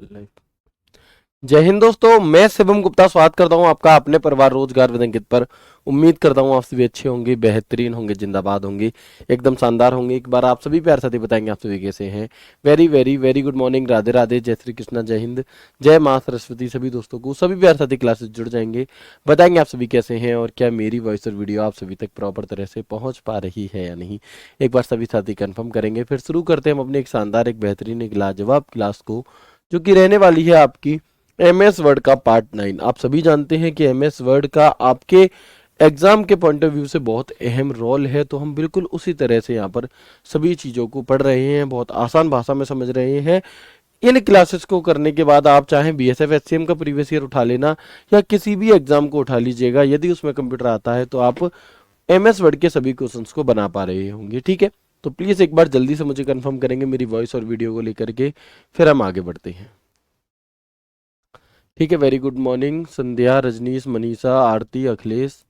Life. जय हिंद दोस्तों, मैं शिवम गुप्ता स्वागत करता हूं आपका अपने परिवार रोजगार विद अंकित पर। उम्मीद करता हूं आप सभी अच्छे होंगे, बेहतरीन होंगे, जिंदाबाद होंगे, एकदम शानदार होंगे। एक बार आप सभी प्यार साथी बताएंगे आप सभी कैसे हैं। Very very very good morning, Radhe Radhe, जय श्री कृष्णा, जय हिंद, जय माँ सरस्वती। सभी दोस्तों को सभी प्यार साथी क्लासेस जुड़ जाएंगे, बताएंगे आप सभी कैसे हैं और क्या मेरी वॉइस और वीडियो आप सभी तक प्रॉपर तरह से पहुंच पा रही है या नहीं। एक बार सभी साथी कंफर्म करेंगे, फिर शुरू करते हैं हम अपने एक शानदार, एक बेहतरीन, एक लाजवाब क्लास को, जो कि रहने वाली है आपकी एमएस वर्ड का पार्ट 9। आप सभी जानते हैं कि एमएस वर्ड का आपके एग्जाम के पॉइंट ऑफ व्यू से बहुत अहम रोल है, तो हम बिल्कुल उसी तरह से यहाँ पर सभी चीज़ों को पढ़ रहे हैं, बहुत आसान भाषा में समझ रहे हैं। इन क्लासेस को करने के बाद आप चाहें बीएसएफ एचसीएम का प्रीवियस ईयर उठा लेना या किसी भी एग्जाम को उठा लीजिएगा, यदि उसमें कंप्यूटर आता है तो आप एमएस वर्ड के सभी क्वेश्चंस को बना पा रहे होंगे। ठीक है, तो प्लीज़ एक बार जल्दी से मुझे कंफर्म करेंगे मेरी वॉइस और वीडियो को लेकर के, फिर हम आगे बढ़ते हैं। ठीक है, वेरी गुड मॉर्निंग संध्या, रजनीश, मनीषा, आरती, अखिलेश,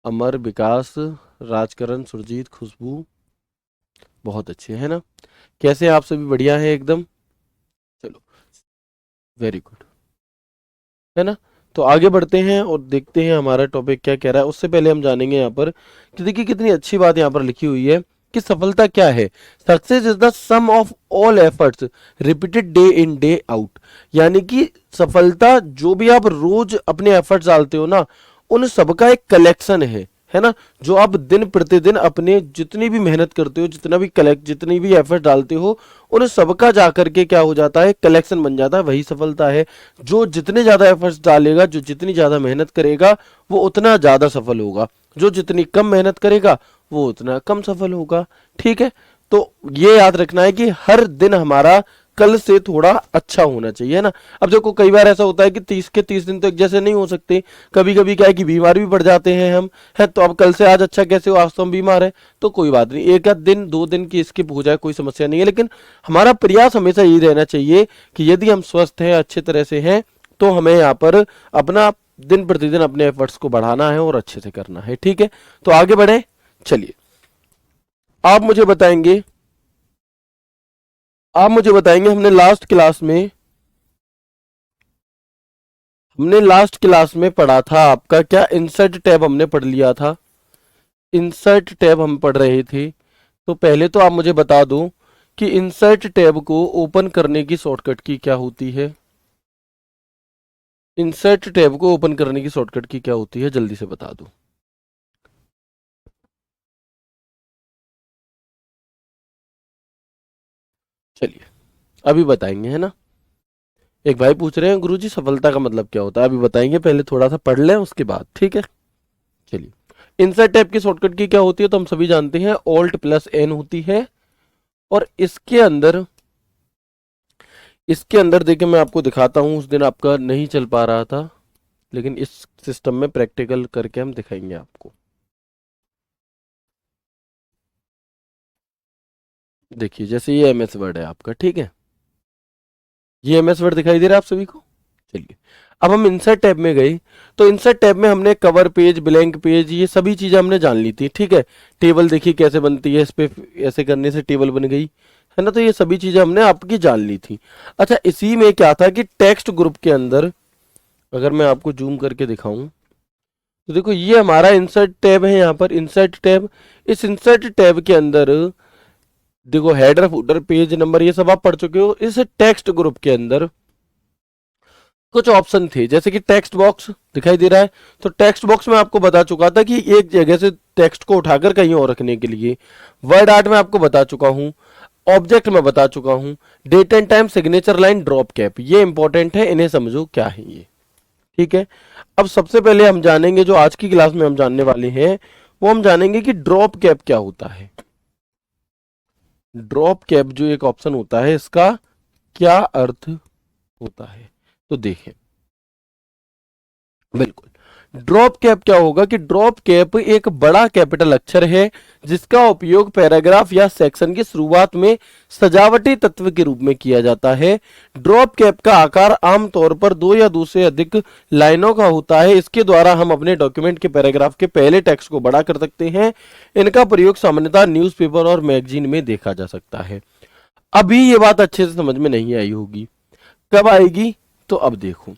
अमर, विकास, राजकरण, सुरजीत, खुशबू, बहुत अच्छे है ना। कैसे हैं आप सभी? बढ़िया है एकदम। चलो, वेरी गुड, है ना। तो आगे बढ़ते हैं और देखते हैं हमारा टॉपिक क्या कह रहा है। उससे पहले हम जानेंगे यहाँ पर कि देखिए कितनी अच्छी बात यहाँ पर लिखी हुई है कि सफलता क्या है। Success is the sum of all efforts repeated day in day out. यानी कि सफलता जो भी आप रोज अपने एफर्ट्स डालते हो ना, उन सबका एक कलेक्शन है ना। जो आप दिन प्रतिदिन अपने जितनी भी मेहनत करते हो, जितनी भी एफर्ट डालते हो, उन सबका जाकर के क्या हो जाता है, कलेक्शन बन जाता है, वही सफलता है। जो जितने ज्यादा एफर्ट्स डालेगा, जो जितनी ज्यादा मेहनत करेगा, वो उतना ज्यादा सफल होगा। जो जितनी कम मेहनत करेगा वो उतना कम सफल होगा। ठीक है, तो ये याद रखना है कि हर दिन हमारा कल से थोड़ा अच्छा होना चाहिए, है ना। अब देखो कई बार ऐसा होता है कि 30 के 30 दिन तो एक जैसे नहीं हो सकते। कभी कभी क्या है कि बीमार भी पड़ जाते हैं हम, है तो अब कल से आज अच्छा कैसे हो, आज तो हम बीमार है, तो कोई बात नहीं, एक आध दिन 2 दिन की स्किप हो जाए कोई समस्या नहीं है। लेकिन हमारा प्रयास हमेशा यही रहना चाहिए कि यदि हम स्वस्थ हैं, अच्छे तरह से हैं, तो हमें यहाँ पर अपना दिन प्रतिदिन अपने एफर्ट्स को बढ़ाना है और अच्छे से करना है। ठीक है, तो आगे बढ़े। चलिए, आप मुझे बताएंगे हमने लास्ट क्लास में पढ़ा था आपका क्या, इंसर्ट टैब हमने पढ़ लिया था। इंसर्ट टैब हम पढ़ रहे थे, तो पहले तो आप मुझे बता दो कि इंसर्ट टैब को ओपन करने की शॉर्टकट की क्या होती है। इंसर्ट टैब को ओपन करने की शॉर्टकट की क्या होती है, जल्दी से बता दो। चलिए, अभी बताएंगे, है ना। एक भाई पूछ रहे हैं गुरुजी सफलता का मतलब क्या होता है, अभी बताएंगे, पहले थोड़ा सा पढ़ लें उसके बाद। ठीक है, चलिए। इंसर्ट टैब की शॉर्टकट की क्या होती है, तो हम सभी जानते हैं ऑल्ट प्लस एन होती है। और इसके अंदर देखिए मैं आपको दिखाता हूं, उस दिन आपका नहीं चल पा रहा था, लेकिन इस सिस्टम में प्रैक्टिकल करके हम दिखाएंगे आपको। देखिए जैसे ये एमएस वर्ड है आपका, ठीक है, ये एमएस वर्ड दिखाई दे रहा है आप सभी को। चलिए, अब हम इंसर्ट टैब में गए, तो इंसर्ट टैब में हमने कवर पेज, ब्लैंक पेज, ये सभी चीजें हमने जान ली थी। ठीक है, टेबल देखिए कैसे बनती है, इस पे ऐसे करने से टेबल बन गई, है ना। तो ये सभी चीजें हमने आपकी जान ली थी। अच्छा, इसी में क्या था कि टेक्स्ट ग्रुप के अंदर, अगर मैं आपको जूम करके दिखाऊं, तो देखो ये हमारा इंसर्ट टैब है, यहाँ पर इंसर्ट टैब। इस इंसर्ट टैब के अंदर देखो हेडर, फुटर, पेज नंबर, ये सब आप पढ़ चुके हो। इस टेक्स्ट ग्रुप के अंदर कुछ ऑप्शन थे, जैसे कि टेक्स्ट बॉक्स दिखाई दे रहा है, तो टेक्स्ट बॉक्स में आपको बता चुका था कि एक जगह से टेक्स्ट को उठाकर कहीं और रखने के लिए। वर्ड आर्ट में आपको बता चुका हूं, ऑब्जेक्ट में बता चुका हूं, date and time, signature line, drop cap, ये इंपॉर्टेंट है, इन्हें समझो क्या है ये। ठीक है, अब सबसे पहले हम जानेंगे, जो आज की क्लास में हम जानने वाले हैं, वो हम जानेंगे कि ड्रॉप कैप क्या होता है। ड्रॉप कैप जो एक ऑप्शन होता है, इसका क्या अर्थ होता है, तो देखें। बिल्कुल, ड्रॉप कैप क्या होगा कि ड्रॉप कैप एक बड़ा कैपिटल अक्षर है जिसका उपयोग पैराग्राफ या सेक्शन की शुरुआत में सजावटी तत्व के रूप में किया जाता है। ड्रॉप कैप का आकार आमतौर पर 2 या 2 से अधिक लाइनों का होता है। इसके द्वारा हम अपने डॉक्यूमेंट के पैराग्राफ के पहले टेक्स्ट को बड़ा कर सकते हैं। इनका प्रयोग सामान्यतः न्यूज़पेपर और मैगजीन में देखा जा सकता है। अभी ये बात अच्छे से समझ में नहीं आई होगी, कब आएगी? तो अब देखो,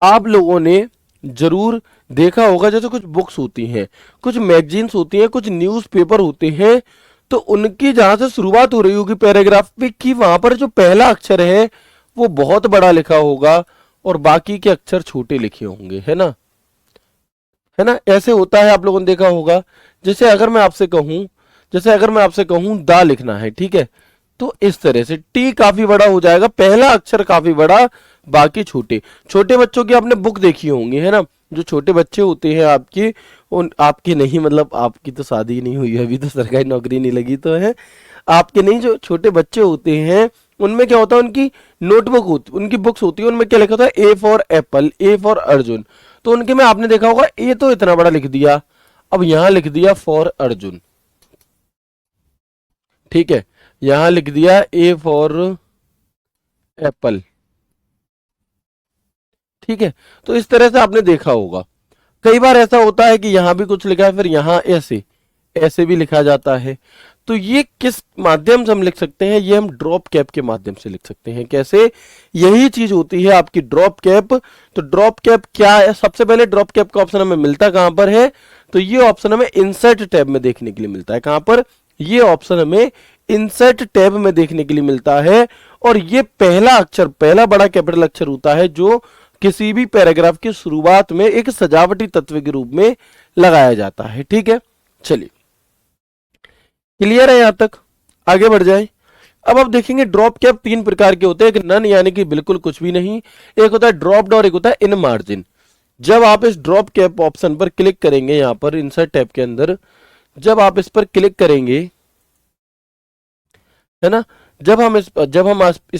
आप लोगों ने जरूर देखा होगा, जैसे कुछ बुक्स होती हैं, कुछ मैगजीन्स होती हैं, कुछ न्यूज़पेपर होते हैं, तो उनकी जहां से शुरुआत हो रही होगी पैराग्राफ पे, कि वहां पर जो पहला अक्षर है वो बहुत बड़ा लिखा होगा और बाकी के अक्षर छोटे लिखे होंगे, है ना? है ना? ऐसे होता है, आप लोगों ने देखा होगा। जैसे अगर मैं आपसे कहूं, दा लिखना है, ठीक है, तो इस तरह से टी काफी बड़ा हो जाएगा, पहला अक्षर काफी बड़ा, बाकी छोटे। छोटे बच्चों की आपने बुक देखी होंगी, है ना? जो छोटे बच्चे होते हैं आपके, उन आपके नहीं, मतलब आपकी तो शादी नहीं हुई है अभी, तो सरकारी नौकरी नहीं लगी तो है, आपके नहीं, जो छोटे बच्चे होते हैं उनमें क्या होता है, उनकी नोटबुक होती, उनकी बुक्स होती है, उनमें क्या लिखा होता है? A for Apple, A for Arjun. तो उनके में आपने देखा होगा, ए तो इतना बड़ा लिख दिया, अब यहां लिख दिया फॉर अर्जुन, ठीक है, यहां लिख दिया ए फॉर एप्पल, ठीक है। तो इस तरह से आपने देखा होगा। कई बार ऐसा होता है कि यहां भी कुछ लिखा है, फिर यहां ऐसे ऐसे भी लिखा जाता है। तो ये किस माध्यम से हम लिख सकते हैं? ये हम ड्रॉप कैप के माध्यम से लिख सकते हैं। कैसे? यही चीज होती है आपकी ड्रॉप कैप। तो ड्रॉप कैप क्या है? सबसे पहले ड्रॉप कैप का ऑप्शन हमें मिलता कहां पर है? तो ये ऑप्शन हमें इंसर्ट टैब में देखने के लिए मिलता है। कहां पर? ये ऑप्शन हमें इंसर्ट टैब में देखने के लिए मिलता है। और ये पहला अक्षर, पहला बड़ा कैपिटल अक्षर होता है जो किसी भी पैराग्राफ की शुरुआत में एक सजावटी तत्व के रूप में लगाया जाता है। ठीक है, चलिए, क्लियर है यहां तक? आगे बढ़ जाए। अब आप देखेंगे ड्रॉप कैप तीन प्रकार के होते हैं। एक नन यानी कि बिल्कुल कुछ भी नहीं, एक होता है ड्रॉप्ड और एक होता है इन मार्जिन। जब आप इस ड्रॉप कैप ऑप्शन पर क्लिक करेंगे, यहां पर इंसर्ट टैब के अंदर जब आप इस पर क्लिक करेंगे, है ना, जब हम इस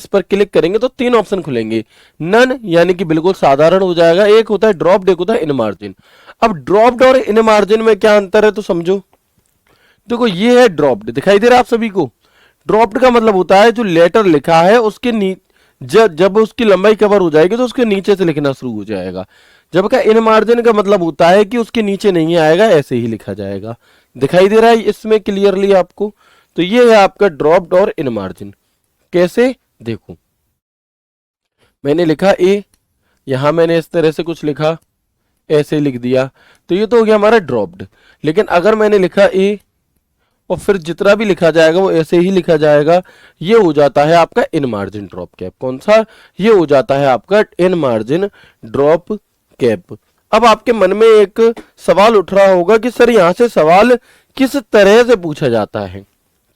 पर क्लिक करेंगे तो तीन ऑप्शन खुलेंगे। नन यानी कि बिल्कुल साधारण हो जाएगा, एक होता है ड्रॉप्ड, एक होता है इन मार्जिन। अब ड्रॉप्ड और इन मार्जिन में क्या अंतर है तो समझो। देखो ये है ड्रॉप्ड, दिखाई दे रहा है आप सभी को? ड्रॉप्ड का मतलब होता है जो लेटर लिखा है उसके जब उसकी लंबाई कवर हो जाएगी तो उसके नीचे से लिखना शुरू हो जाएगा। जबकि इन मार्जिन का मतलब होता है कि उसके नीचे नहीं आएगा, ऐसे ही लिखा जाएगा। दिखाई दे रहा है इसमें क्लियरली आपको? तो ये है आपका ड्रॉप्ड और इन मार्जिन। कैसे? देखो, मैंने लिखा ए, यहां मैंने इस तरह से कुछ लिखा, ऐसे लिख दिया, तो ये तो हो गया हमारा ड्रॉप्ड। लेकिन अगर मैंने लिखा ए और फिर जितना भी लिखा जाएगा वो ऐसे ही लिखा जाएगा, ये हो जाता है आपका इन मार्जिन ड्रॉप कैप। कौन सा? ये हो जाता है आपका इन मार्जिन ड्रॉप कैप। अब आपके मन में एक सवाल उठ रहा होगा कि सर यहां से सवाल किस तरह से पूछा जाता है,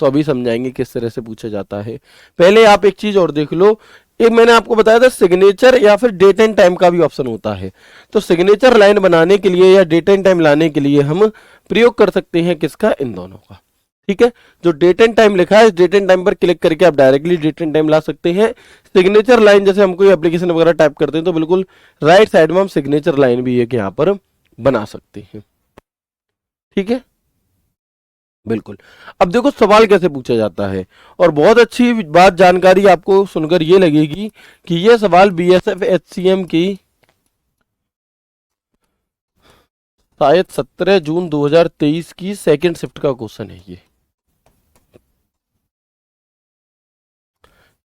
तो अभी समझाएंगे किस तरह से पूछा जाता है। पहले आप एक चीज और देख लो, एक मैंने आपको बताया था सिग्नेचर या फिर डेट एंड टाइम का भी ऑप्शन होता है। तो सिग्नेचर लाइन बनाने के लिए या डेट एंड टाइम लाने के लिए हम प्रयोग कर सकते हैं किसका? इन दोनों का। ठीक है, जो डेट एंड टाइम लिखा है इस डेट एंड टाइम पर क्लिक करके आप डायरेक्टली डेट एंड टाइम ला सकते हैं। सिग्नेचर लाइन, जैसे हम कोई एप्लीकेशन वगैरह टाइप करते हैं तो बिल्कुल राइट साइड में हम सिग्नेचर लाइन भी एक यहाँ पर बना सकते हैं। ठीक है, बिल्कुल। अब देखो सवाल कैसे पूछा जाता है, और बहुत अच्छी बात जानकारी आपको सुनकर ये लगेगी कि यह सवाल बीएसएफ एचसीएम की शायद 17 जून 2023 की सेकंड शिफ्ट का क्वेश्चन है।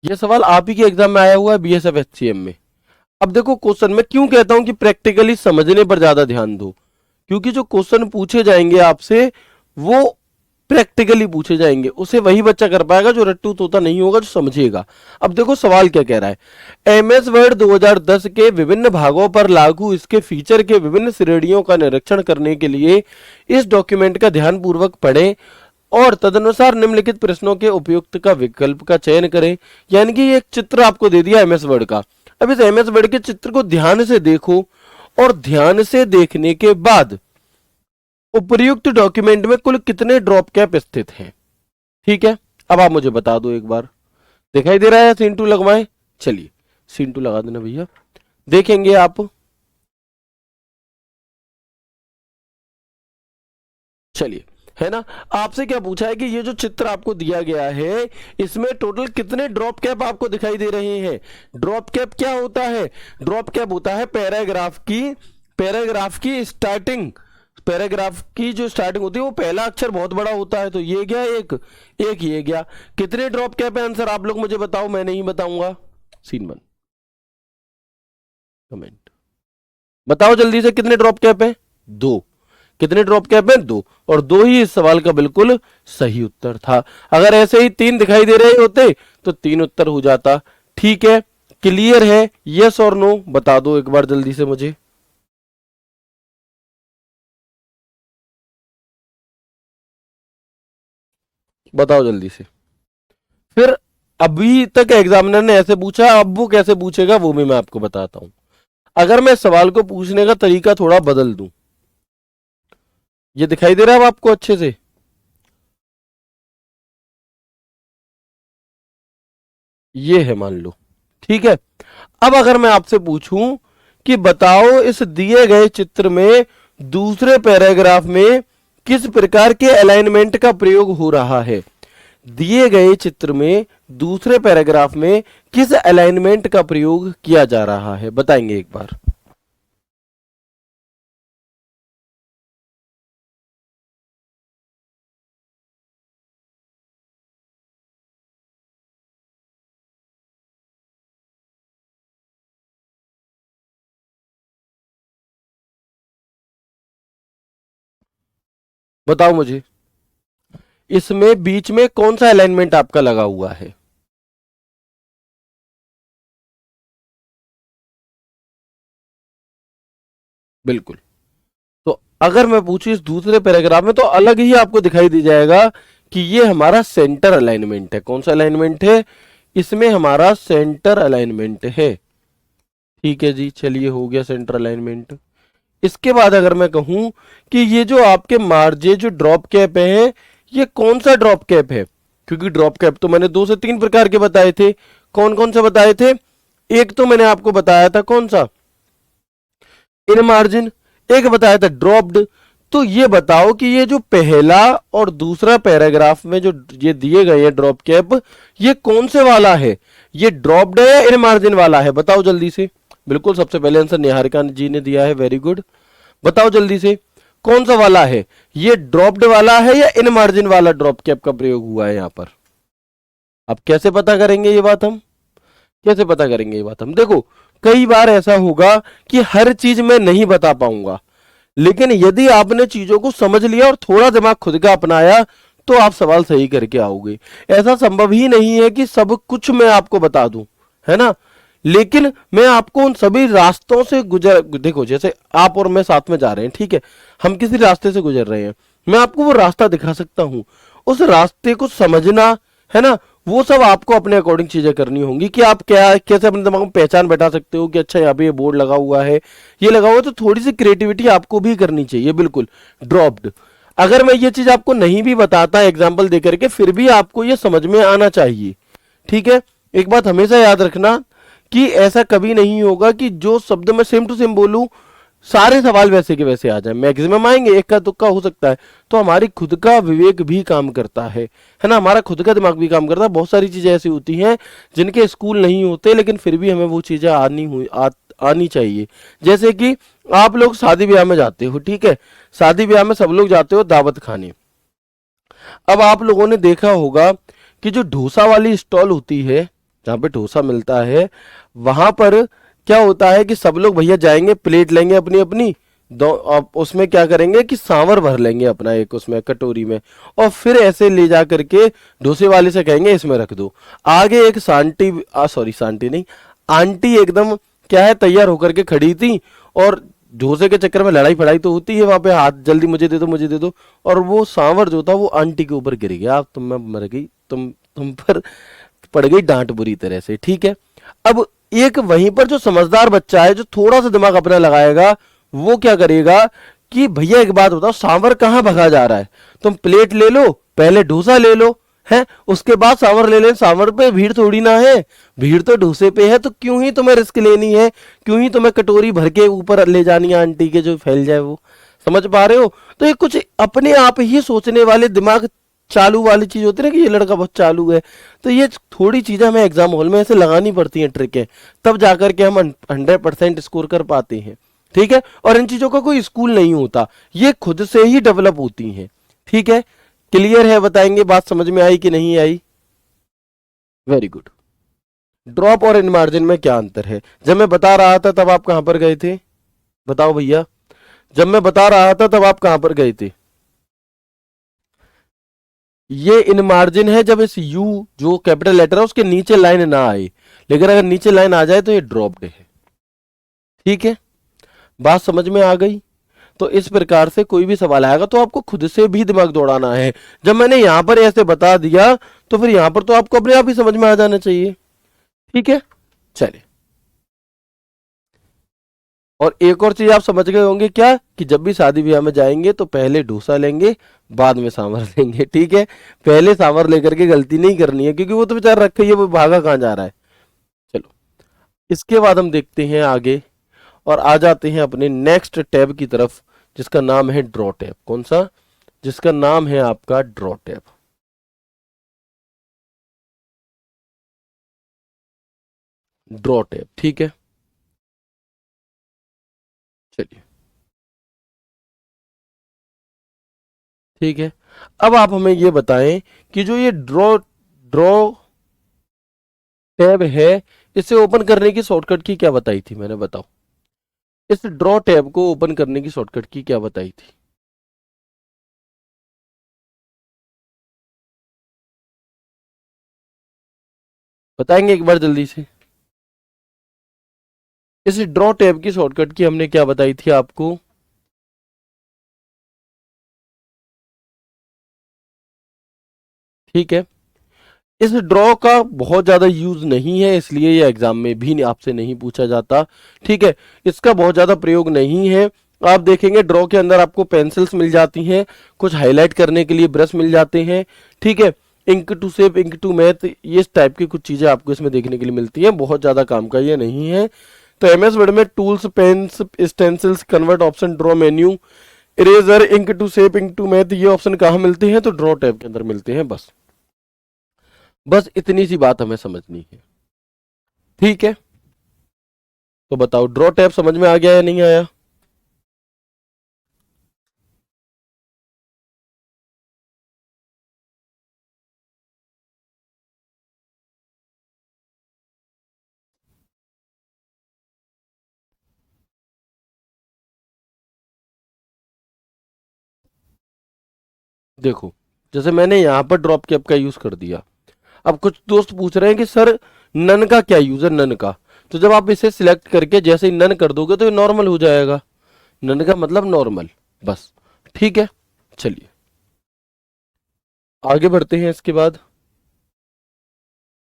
ये सवाल आप ही के एग्जाम में आया हुआ है बीएसएफ एचसीएम में। अब देखो क्वेश्चन, मैं क्यों कहता हूं कि प्रैक्टिकली समझने पर ज्यादा ध्यान दो, क्योंकि जो क्वेश्चन पूछे जाएंगे आपसे वो प्रैक्टिकली पूछे जाएंगे, उसे वही बच्चा कर पाएगा जो रट्टू तोता नहीं होगा, जो समझेगा। अब देखो सवाल क्या कह रहा है। एमएस वर्ड 2010 के विभिन्न भागों पर लागू इसके फीचर के विभिन्न श्रेणियों का निरीक्षण करने के लिए इस डॉक्यूमेंट का ध्यानपूर्वक पढ़ें और तदनुसार निम्नलिखित प्रश्नों के उपयुक्त का विकल्प का चयन करें। यानी कि एक चित्र आपको दे दिया एमएस वर्ड का, अब इस एमएस वर्ड के चित्र को ध्यान से देखो और ध्यान से देखने के बाद उपर्युक्त डॉक्यूमेंट में कुल कितने ड्रॉप कैप स्थित हैं। ठीक है, अब आप मुझे बता दो एक बार, दिखाई दे रहा है? सीन 2 लगवाएं? चलिए सीन 2 लगा देना भैया, देखेंगे आप। चलिए, है ना, आपसे क्या पूछा है कि ये जो चित्र आपको दिया गया है इसमें टोटल कितने ड्रॉप कैप आपको दिखाई दे रहे हैं। ड्रॉप कैप क्या होता है? ड्रॉप कैप होता है पैराग्राफ की स्टार्टिंग, पैराग्राफ की जो स्टार्टिंग होती है वो पहला अक्षर बहुत बड़ा होता है। तो ये गया एक ये गया। कितने ड्रॉप कैप है आंसर आप लोग मुझे बताओ, मैं नहीं बताऊंगा। Scene 1 comment. बताओ जल्दी से कितने ड्रॉप कैप है? 2। कितने ड्रॉप कैप है? 2। और 2 ही इस सवाल का बिल्कुल सही उत्तर था। अगर ऐसे ही 3 दिखाई दे रहे होते तो 3 उत्तर हो जाता। ठीक है, क्लियर है? यस और नो बता दो एक बार जल्दी से मुझे। बताओ जल्दी से। फिर अभी तक एग्जामिनर ने ऐसे पूछा, अब वो कैसे पूछेगा वो भी मैं आपको बताता हूं। अगर मैं सवाल को पूछने का तरीका थोड़ा बदल दूं, ये दिखाई दे रहा है आपको अच्छे से? ये है मान लो, ठीक है। अब अगर मैं आपसे पूछूं कि बताओ इस दिए गए चित्र में दूसरे पैराग्राफ में किस प्रकार के अलाइनमेंट का प्रयोग हो रहा है। दिए गए चित्र में दूसरे पैराग्राफ में किस अलाइनमेंट का प्रयोग किया जा रहा है, बताएंगे एक बार। बताओ मुझे, इसमें बीच में कौन सा अलाइनमेंट आपका लगा हुआ है? बिल्कुल। तो अगर मैं पूछूं इस दूसरे पैराग्राफ में तो अलग ही आपको दिखाई दे जाएगा कि ये हमारा सेंटर अलाइनमेंट है। कौन सा अलाइनमेंट है? इसमें हमारा सेंटर अलाइनमेंट है। ठीक है जी, चलिए हो गया सेंटर अलाइनमेंट। इसके बाद अगर मैं कहूं कि ये जो आपके मार्जे जो ड्रॉप कैप है, ये कौन सा ड्रॉप कैप है? क्योंकि ड्रॉप कैप तो मैंने 2 से 3 प्रकार के बताए थे। कौन कौन से बताए थे? एक तो मैंने आपको बताया था कौन सा, इन मार्जिन। एक बताया था ड्रॉप्ड। तो ये बताओ कि ये जो पहला और दूसरा पैराग्राफ में जो ये दिए गए हैं ड्रॉप कैप, ये कौन से वाला है? ये ड्रॉप्ड है या इन मार्जिन वाला है? बताओ जल्दी से। बिल्कुल, सबसे पहले आंसर निहारिका जी ने दिया है, वेरी गुड। बताओ जल्दी से कौन सा वाला है? ये ड्रॉप्ड वाला है या इन मार्जिन वाला ड्रॉप कैप का प्रयोग हुआ है यहां पर? अब कैसे पता करेंगे ये बात हम? कैसे पता करेंगे ये बात हम? देखो, कई बार ऐसा होगा कि हर चीज मैं नहीं बता पाऊंगा, लेकिन यदि आपने चीजों को समझ लिया और थोड़ा दिमाग खुद का अपनाया तो आप सवाल सही करके आओगे। ऐसा संभव ही नहीं है कि सब कुछ मैं आपको बता दूं, है ना। लेकिन मैं आपको उन सभी रास्तों से गुजर, देखो जैसे आप और मैं साथ में जा रहे हैं, ठीक है, हम किसी रास्ते से गुजर रहे हैं, मैं आपको वो रास्ता दिखा सकता हूं। उस रास्ते को समझना, है ना, वो सब आपको अपने अकॉर्डिंग चीजें करनी होंगी कि आप क्या कैसे अपने दिमाग में पहचान बैठा सकते हो कि अच्छा यहाँ पे ये बोर्ड लगा हुआ है, ये लगा हुआ है। तो थोड़ी सी क्रिएटिविटी आपको भी करनी चाहिए। बिल्कुल ड्रॉप्ड, अगर मैं ये चीज आपको नहीं भी बताता एग्जाम्पल दे करके, फिर भी आपको ये समझ में आना चाहिए। ठीक है, एक बात हमेशा याद रखना कि ऐसा कभी नहीं होगा कि जो शब्द मैं सेम टू सेम बोलूं सारे सवाल वैसे के वैसे आ जाए। मैक्सिमम आएंगे, एक का तुक्का हो सकता है। तो हमारी खुद का विवेक भी काम करता है ना, हमारा खुद का दिमाग भी काम करता है। बहुत सारी चीजें ऐसी होती हैं जिनके स्कूल नहीं होते, लेकिन फिर भी हमें वो चीजें आनी चाहिए। जैसे कि आप लोग शादी ब्याह में जाते हो, ठीक है, शादी ब्याह में सब लोग जाते हो दावत खाने। अब आप लोगों ने देखा होगा कि जो डोसा वाली स्टॉल होती है, जहां पे डोसा मिलता है, वहां पर क्या होता है कि सब लोग भैया जाएंगे, प्लेट लेंगे अपनी अपनी, दो अब उसमें क्या करेंगे कि सांवर भर लेंगे अपना एक उसमें कटोरी में, और फिर ऐसे ले जा करके डोसे वाले से कहेंगे इसमें रख दो। आगे एक सांटी, सॉरी सांटी नहीं, आंटी एकदम क्या है तैयार होकर के खड़ी थी, और डोसे के चक्कर में लड़ाई फड़ाई तो होती है वहां पे, हाथ जल्दी मुझे दे दो मुझे दे दो, और वो सांवर जो था वो आंटी के ऊपर गिर गया। अब तुम मैं मर गई, तुम पर पड़ गई डांट बुरी तरह से। ठीक है, अब एक वहीं पर जो समझदार बच्चा है जो थोड़ा सा दिमाग अपना लगाएगा, वो क्या करेगा कि भैया एक बात बताओ, सांवर कहाँ भगा जा रहा है? तुम प्लेट ले लो, पहले डोसा ले लो, है उसके बाद सांवर ले लें। सांवर पे भीड़ थोड़ी ना है, भीड़ तो डोसे पे है। तो क्यों ही तुम्हें रिस्क लेनी है, क्यों ही तुम्हें कटोरी भर के ऊपर ले जानी है आंटी के जो फैल जाए वो? समझ पा रहे हो? तो ये कुछ अपने आप ही सोचने वाले दिमाग चालू वाली चीज होती है ना कि ये लड़का बहुत चालू है। तो ये थोड़ी चीजें हमें एग्जाम हॉल में ऐसे लगानी पड़ती हैं, ट्रिक है, तब जाकर के हम 100% स्कोर कर पाते हैं। ठीक है, और इन चीजों का कोई स्कूल नहीं होता, ये खुद से ही डेवलप होती हैं। ठीक है, क्लियर है? बताएंगे बात समझ में आई कि नहीं आई? Very good. ड्रॉप और इन मार्जिन में क्या अंतर है? जब मैं बता रहा था तब आप कहां पर गए थे? बताओ भैया, जब मैं बता रहा था तब आप कहां पर गए थे? ये इन मार्जिन है जब इस यू जो कैपिटल लेटर है उसके नीचे लाइन ना आए, लेकिन अगर नीचे लाइन आ जाए तो ये ड्रॉप्ड है। ठीक है, बात समझ में आ गई? तो इस प्रकार से कोई भी सवाल आएगा तो आपको खुद से भी दिमाग दौड़ाना है। जब मैंने यहां पर ऐसे बता दिया तो फिर यहां पर तो आपको अपने आप ही समझ में आ जाना चाहिए। ठीक है, चलिए। और एक और चीज आप समझ गए होंगे क्या, कि जब भी शादी ब्याह में जाएंगे तो पहले डोसा लेंगे, बाद में सांभर लेंगे। ठीक है, पहले सांभर लेकर के गलती नहीं करनी है, क्योंकि वो तो बेचारा रखा ही है, वो भागा कहाँ जा रहा है। चलो, इसके बाद हम देखते हैं आगे और आ जाते हैं अपने नेक्स्ट टैब की तरफ, जिसका नाम है ड्रॉ टैब। कौन सा? जिसका नाम है आपका ड्रॉ टैब। ड्रॉ टैब, ठीक है। चलिए, ठीक है। अब आप हमें ये बताएं कि जो ये ड्रॉ ड्रॉ टैब है, इसे ओपन करने की शॉर्टकट की क्या बताई थी मैंने? बताओ, इस ड्रॉ टैब को ओपन करने की शॉर्टकट की क्या बताई थी? बताएंगे एक बार जल्दी से? इस ड्रॉ टैब की शॉर्टकट की हमने क्या बताई थी आपको? ठीक है, इस ड्रॉ का बहुत ज्यादा यूज नहीं है, इसलिए ये एग्जाम में भी आपसे नहीं पूछा जाता। ठीक है, इसका बहुत ज्यादा प्रयोग नहीं है। आप देखेंगे ड्रॉ के अंदर आपको पेंसिल्स मिल जाती हैं, कुछ हाईलाइट करने के लिए ब्रश मिल जाते हैं। ठीक है, ink to shape, ink to math, ये इस टाइप की कुछ चीजें आपको इसमें देखने के लिए मिलती हैं, बहुत ज्यादा काम का ये नहीं है। तो एमएस वर्ड में tools, pens, stencils, convert option, draw menu, eraser, ink to shape, ink to math, ये ऑप्शन कहाँ मिलते हैं? तो ड्रॉ टैब के अंदर मिलते हैं। बस बस इतनी सी बात हमें समझनी है। ठीक है, तो बताओ ड्रॉ टैब समझ में आ गया या नहीं आया? देखो, जैसे मैंने यहां पर ड्रॉप कैप का यूज कर दिया। अब कुछ दोस्त पूछ रहे हैं कि सर नन का क्या यूज है? नन का, तो जब आप इसे सिलेक्ट करके जैसे ही नन कर दोगे तो ये नॉर्मल हो जाएगा। नन का मतलब नॉर्मल, बस। ठीक है, चलिए आगे बढ़ते हैं। इसके बाद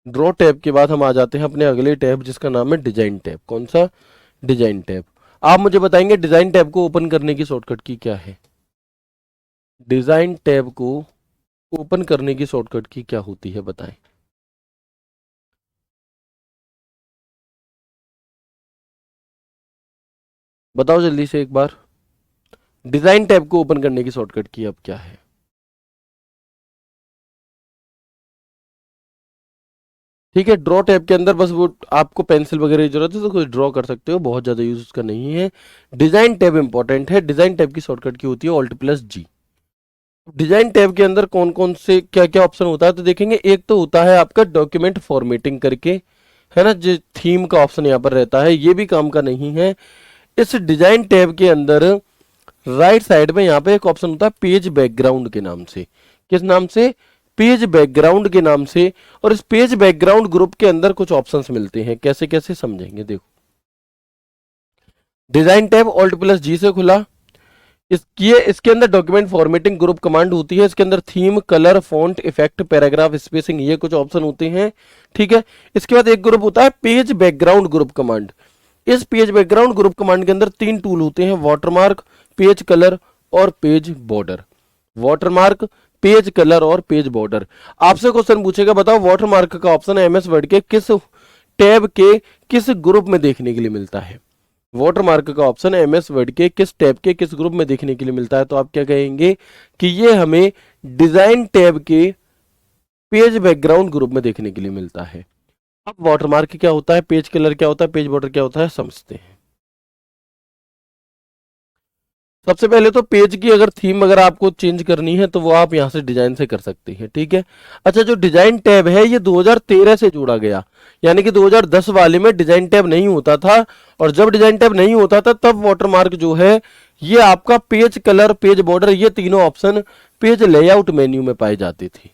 ड्रॉ टैब के बाद हम आ जाते हैं अपने अगले टैब, जिसका नाम है डिजाइन टैब। कौन सा? Design tab. आप मुझे बताएंगे डिजाइन टैब को ओपन करने की शॉर्टकट की क्या है? डिजाइन टैब को ओपन करने की शॉर्टकट की क्या होती है, बताएं। बताओ जल्दी से एक बार, डिजाइन टैब को ओपन करने की शॉर्टकट की अब क्या है? ठीक है, ड्रॉ टैब के अंदर बस वो आपको पेंसिल वगैरह की जरूरत है तो कुछ ड्रॉ कर सकते हो, बहुत ज्यादा यूज उसका नहीं है। डिजाइन टैब इंपॉर्टेंट है। डिजाइन टैब की शॉर्टकट की होती है ऑल्ट प्लस जी। डिजाइन टैब के अंदर कौन कौन से क्या क्या ऑप्शन होता है तो देखेंगे। एक तो होता है आपका डॉक्यूमेंट फॉर्मेटिंग करके, है ना, जो थीम का ऑप्शन यहाँ पर रहता है, ये भी काम का नहीं है। इस डिजाइन टैब के अंदर राइट साइड में यहाँ पे एक ऑप्शन होता है पेज बैकग्राउंड के नाम से। किस नाम से? पेज बैकग्राउंड के नाम से। और इस पेज बैकग्राउंड ग्रुप के अंदर कुछ ऑप्शंस मिलते हैं, कैसे कैसे समझेंगे। देखो, डिजाइन टैब ऑल्ट प्लस जी से खुला। इसके अंदर डॉक्यूमेंट फॉर्मेटिंग ग्रुप कमांड होती है। इसके अंदर theme, colour, font, effect, paragraph spacing, ये कुछ ऑप्शन होते हैं। ठीक है, इसके बाद एक ग्रुप होता है पेज बैकग्राउंड ग्रुप कमांड। इस पेज बैकग्राउंड ग्रुप कमांड के अंदर तीन टूल होते हैं, वाटरमार्क, पेज कलर और page border. Watermark, page colour और पेज बॉर्डर। आपसे क्वेश्चन पूछेगा, बताओ वाटरमार्क का ऑप्शन एमएस वर्ड के किस टैब के किस ग्रुप में देखने के लिए मिलता है? वाटरमार्क का ऑप्शन एमएस वर्ड के किस टैब के किस ग्रुप में देखने के लिए मिलता है? तो आप क्या कहेंगे कि ये हमें डिजाइन टैब के पेज बैकग्राउंड ग्रुप में देखने के लिए मिलता है। अब वाटरमार्क क्या होता है, पेज कलर क्या होता है, पेज बॉर्डर क्या होता है, समझते हैं। सबसे पहले तो पेज की अगर थीम अगर आपको चेंज करनी है तो वो आप यहाँ से डिजाइन से कर सकते हैं, ठीक है। अच्छा, जो डिजाइन टैब है ये 2013 से जोड़ा गया, यानी कि 2010 वाले में डिजाइन टैब नहीं होता था, और जब डिजाइन टैब नहीं होता था तब वाटरमार्क जो है ये आपका पेज कलर, पेज बॉर्डर, ये तीनों ऑप्शन पेज लेआउट मेन्यू में पाए जाते थे।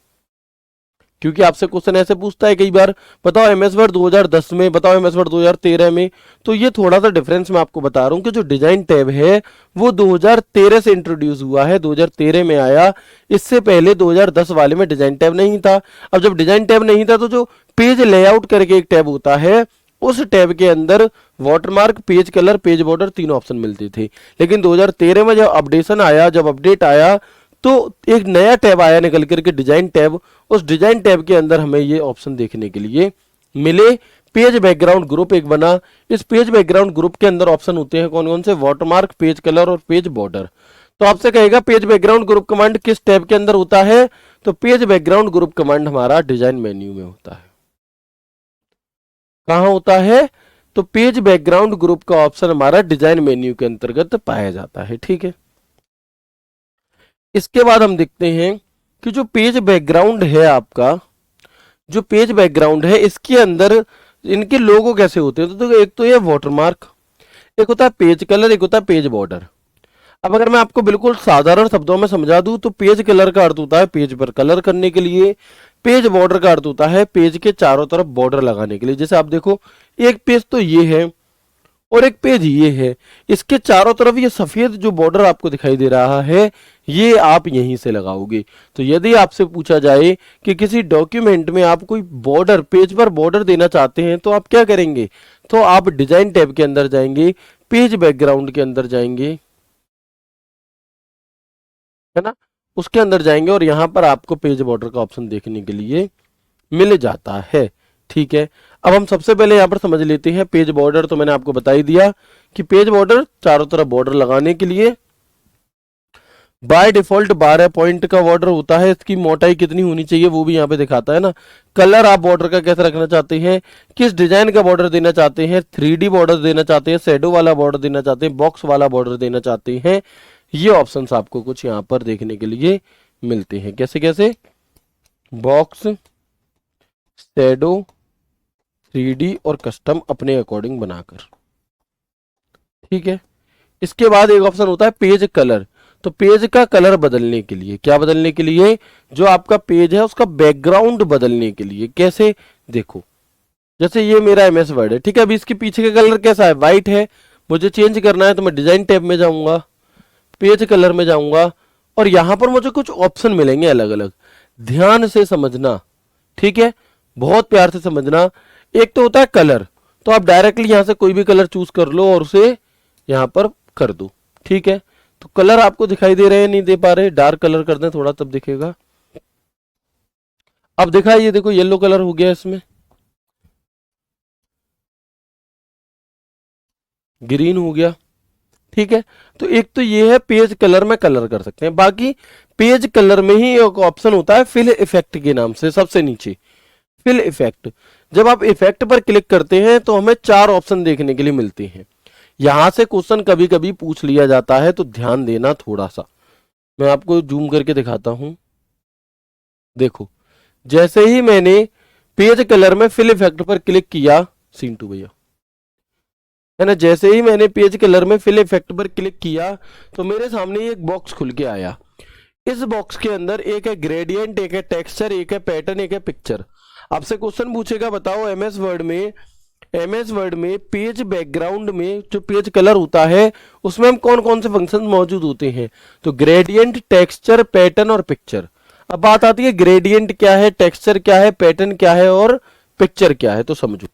क्योंकि आपसे क्वेश्चन ऐसे पूछता है कई बार, बताओ एमएस वर्ड 2010 में, बताओ एमएस वर्ड 2013 में, तो ये थोड़ा सा डिफरेंस मैं आपको बता रहा हूं कि जो डिजाइन टैब है वो 2013 से इंट्रोड्यूस हुआ है, 2013 में आया। इससे पहले 2010 वाले में डिजाइन टैब नहीं था। अब जब डिजाइन टैब नहीं था तो जो पेज लेआउट करके एक टैब होता है, उस टैब के अंदर watermark, page colour, page border तीनों ऑप्शन मिलते थे। लेकिन 2013 में जब अपडेशन आया, जब अपडेट आया, तो एक नया टैब आया निकल करके, डिजाइन टैब। उस डिजाइन टैब के अंदर हमें ये ऑप्शन देखने के लिए मिले। पेज बैकग्राउंड ग्रुप एक बना। इस पेज बैकग्राउंड ग्रुप के अंदर ऑप्शन होते हैं कौन कौन से, वाटरमार्क, पेज कलर और पेज बॉर्डर। तो आपसे कहेगा पेज बैकग्राउंड ग्रुप कमांड किस टैब के अंदर होता है, तो पेज बैकग्राउंड ग्रुप कमांड हमारा डिजाइन मेन्यू में होता है। कहां होता है, तो पेज बैकग्राउंड ग्रुप का ऑप्शन हमारा डिजाइन मेन्यू के अंतर्गत पाया जाता है, ठीक है। इसके बाद हम देखते हैं कि जो पेज बैकग्राउंड है आपका, जो पेज बैकग्राउंड है इसके अंदर इनके लोगो कैसे होते हैं। तो एक तो ये वाटरमार्क, एक होता है पेज कलर, एक होता है पेज बॉर्डर। अब अगर मैं आपको बिल्कुल साधारण शब्दों में समझा दूं तो पेज कलर का अर्थ होता है पेज पर कलर करने के लिए, पेज बॉर्डर का अर्थ होता है पेज के चारों तरफ बॉर्डर लगाने के लिए। जैसे आप देखो, एक पेज तो ये है और एक पेज ये है, इसके चारों तरफ ये सफेद जो बॉर्डर आपको दिखाई दे रहा है ये आप यहीं से लगाओगे। तो यदि आपसे पूछा जाए कि किसी डॉक्यूमेंट में आप कोई बॉर्डर, पेज पर बॉर्डर देना चाहते हैं तो आप क्या करेंगे, तो आप डिजाइन टैब के अंदर जाएंगे, पेज बैकग्राउंड के अंदर जाएंगे, है ना, उसके अंदर जाएंगे और यहां पर आपको पेज बॉर्डर का ऑप्शन देखने के लिए मिल जाता है, ठीक है। अब हम सबसे पहले यहां पर समझ लेते हैं पेज बॉर्डर। तो मैंने आपको बता ही दिया कि पेज बॉर्डर चारों तरफ बॉर्डर लगाने के लिए बाय डिफॉल्ट 12 पॉइंट का बॉर्डर होता है। इसकी मोटाई कितनी होनी चाहिए वो भी यहाँ पे दिखाता है ना। कलर आप बॉर्डर का कैसे रखना चाहते हैं, किस डिजाइन का बॉर्डर देना चाहते हैं, 3D बॉर्डर देना चाहते हैं, शेडो वाला बॉर्डर देना चाहते हैं, बॉक्स वाला बॉर्डर देना चाहते हैं, ये ऑप्शंस आपको कुछ यहाँ पर देखने के लिए मिलते हैं। कैसे कैसे, बॉक्स, शेडो, 3D और कस्टम अपने अकॉर्डिंग बनाकर, ठीक है। इसके बाद एक ऑप्शन होता है पेज कलर। तो पेज का कलर बदलने के लिए, क्या बदलने के लिए, जो आपका पेज है उसका बैकग्राउंड बदलने के लिए। कैसे, देखो जैसे ये मेरा एमएस वर्ड है, ठीक है। अभी इसके पीछे का कलर कैसा है, व्हाइट है, मुझे चेंज करना है तो मैं डिजाइन टैब में जाऊंगा, पेज कलर में जाऊंगा और यहां पर मुझे कुछ ऑप्शन मिलेंगे अलग अलग। ध्यान से समझना, ठीक है, बहुत प्यार से समझना। एक तो होता है कलर, तो आप डायरेक्टली यहां से कोई भी कलर चूज कर लो और उसे यहां पर कर दो, ठीक है। तो कलर आपको दिखाई दे रहे हैं, नहीं दे पा रहे, डार्क कलर कर दें थोड़ा तब दिखेगा। अब देखा, ये देखो येलो कलर हो गया, इसमें ग्रीन हो गया, ठीक है। तो एक तो ये है पेज कलर में कलर कर सकते हैं। बाकी पेज कलर में ही एक ऑप्शन होता है फिल इफेक्ट के नाम से, सबसे नीचे फिल इफेक्ट। जब आप इफेक्ट पर क्लिक करते हैं तो हमें 4 ऑप्शन देखने के लिए मिलते हैं। यहां से क्वेश्चन कभी कभी पूछ लिया जाता है, तो ध्यान देना थोड़ा सा। मैं आपको जूम करके दिखाता हूं, देखो जैसे ही मैंने पेज कलर में फिल इफेक्ट पर क्लिक किया, सीन टू भैया, है ना, जैसे ही मैंने पेज कलर में फिल इफेक्ट पर क्लिक किया तो मेरे सामने एक बॉक्स खुल के आया। इस बॉक्स के अंदर एक है ग्रेडियंट, एक है टेक्सचर, एक है पैटर्न, एक है पिक्चर। आपसे क्वेश्चन पूछेगा, बताओ एमएस वर्ड में पेज बैकग्राउंड में जो पेज कलर होता है उसमें हम कौन कौन से फंक्शन मौजूद होते हैं, तो ग्रेडियंट, टेक्सचर, पैटर्न और पिक्चर। अब बात आती है ग्रेडियंट क्या है, टेक्सचर क्या है, पैटर्न क्या है और पिक्चर क्या है, तो समझो।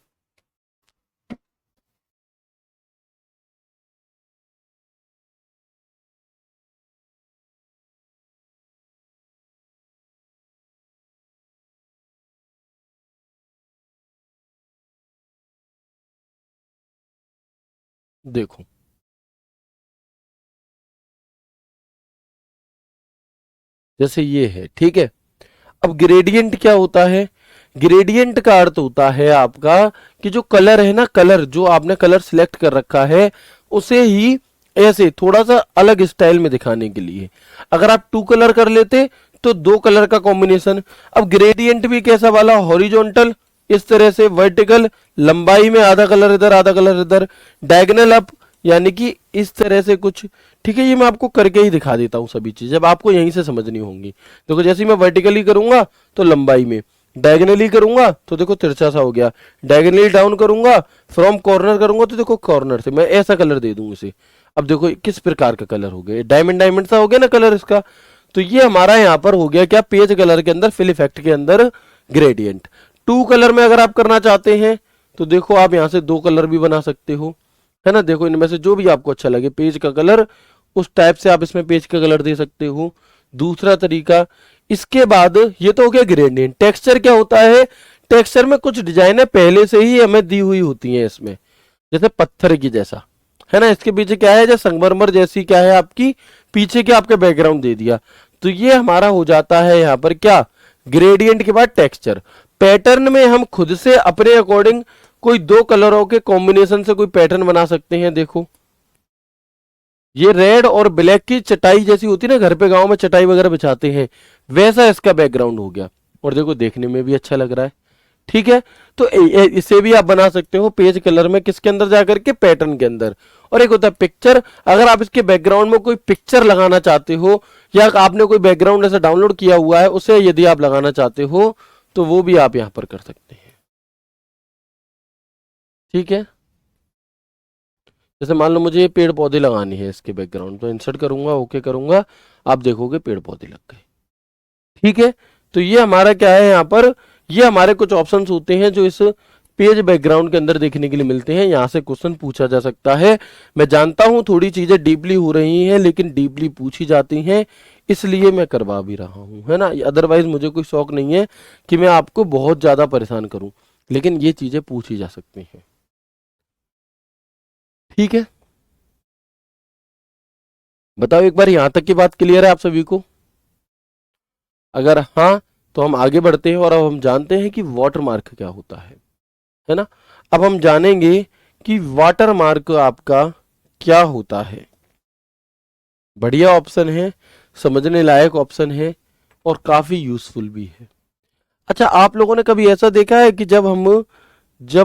देखो जैसे ये है, ठीक है। अब ग्रेडियंट क्या होता है, ग्रेडियंट का अर्थ होता है आपका कि जो कलर है ना, कलर जो आपने कलर सिलेक्ट कर रखा है उसे ही ऐसे थोड़ा सा अलग स्टाइल में दिखाने के लिए। अगर आप 2 कलर कर लेते तो 2 कलर का कॉम्बिनेशन। अब ग्रेडियंट भी कैसा वाला, हॉरिजॉन्टल इस तरह से, वर्टिकल लंबाई में आधा कलर इधर आधा कलर इधर, डायगोनल अप यानी कि इस तरह से कुछ। ठीक है, ये मैं आपको करके ही दिखा देता हूं सभी चीजें, अब आपको यहीं से समझनी होंगी। देखो जैसे मैं वर्टिकली करूंगा तो लंबाई में, डायगोनली करूंगा तो देखो तिरछा सा हो गया, डायगोनली डाउन करूंगा, फ्रॉम कॉर्नर करूंगा तो देखो कॉर्नर से मैं ऐसा कलर दे दूं इसे। अब देखो किस प्रकार का कलर हो गया, डायमंड डायमंड सा हो गया ना कलर इसका। तो ये हमारा यहाँ पर हो गया क्या, पेज कलर के अंदर, फिल इफेक्ट के अंदर ग्रेडियंट। 2 कलर में अगर आप करना चाहते हैं तो देखो आप यहाँ से 2 कलर भी बना सकते हो, है ना। देखो इनमें से जो भी आपको अच्छा लगे पेज का कलर, उस टाइप से आप इसमें पेज का कलर दे सकते हो। दूसरा तरीका, इसके बाद ये तो हो गया ग्रेडियंट। टेक्सचर क्या होता है, टेक्सचर में कुछ डिजाइनें पहले से ही हमें दी हुई होती हैं इसमें, जैसे पत्थर की जैसा, है ना। इसके पीछे क्या है, जैसे संगमरमर जैसी क्या है आपकी पीछे के आपके बैकग्राउंड दे दिया, तो ये हमारा हो जाता है यहाँ पर क्या, ग्रेडियंट के बाद टेक्सचर। पैटर्न में हम खुद से अपने अकॉर्डिंग कोई 2 कलरों के कॉम्बिनेशन से कोई पैटर्न बना सकते हैं। देखो ये रेड और ब्लैक की चटाई जैसी होती है ना, घर पे गांव में चटाई वगैरह बिछाते हैं, वैसा इसका बैकग्राउंड हो गया, और देखो देखने में भी अच्छा लग रहा है। ठीक है, तो इसे भी आप बना सकते हो पेज कलर में, किसके अंदर जाकर के, पैटर्न के अंदर। और एक होता है पिक्चर, अगर आप इसके बैकग्राउंड में कोई पिक्चर लगाना चाहते हो, या आपने कोई बैकग्राउंड ऐसा डाउनलोड किया हुआ है उसे यदि आप लगाना चाहते हो तो वो भी आप यहां पर कर सकते हैं। ठीक है, जैसे मान लो मुझे ये पेड़ पौधे लगाने हैं इसके बैकग्राउंड, तो इंसर्ट करूंगा, ओके करूंगा, आप देखोगे पेड़ पौधे लग गए। ठीक है, तो ये हमारा क्या है यहाँ पर, ये हमारे कुछ ऑप्शंस होते हैं जो इस पेज बैकग्राउंड के अंदर देखने के लिए मिलते हैं। यहाँ से क्वेश्चन पूछा जा सकता है। मैं जानता हूं थोड़ी चीजें डीपली हो रही हैं, लेकिन डीपली पूछी जाती हैं, इसलिए मैं करवा भी रहा हूं, है ना। अदरवाइज मुझे कोई शौक नहीं है कि मैं आपको बहुत ज्यादा परेशान करूं, लेकिन ये चीजें पूछी जा सकती हैं। ठीक है, बताओ एक बार यहां तक की बात क्लियर है आप सभी को? अगर हाँ तो हम आगे बढ़ते हैं, और अब हम जानते हैं कि वाटरमार्क क्या होता है ना। अब हम जानेंगे कि वाटरमार्क आपका क्या होता है। बढ़िया ऑप्शन है, समझने लायक ऑप्शन है, और काफी यूजफुल भी है। अच्छा, आप लोगों ने कभी ऐसा देखा है कि जब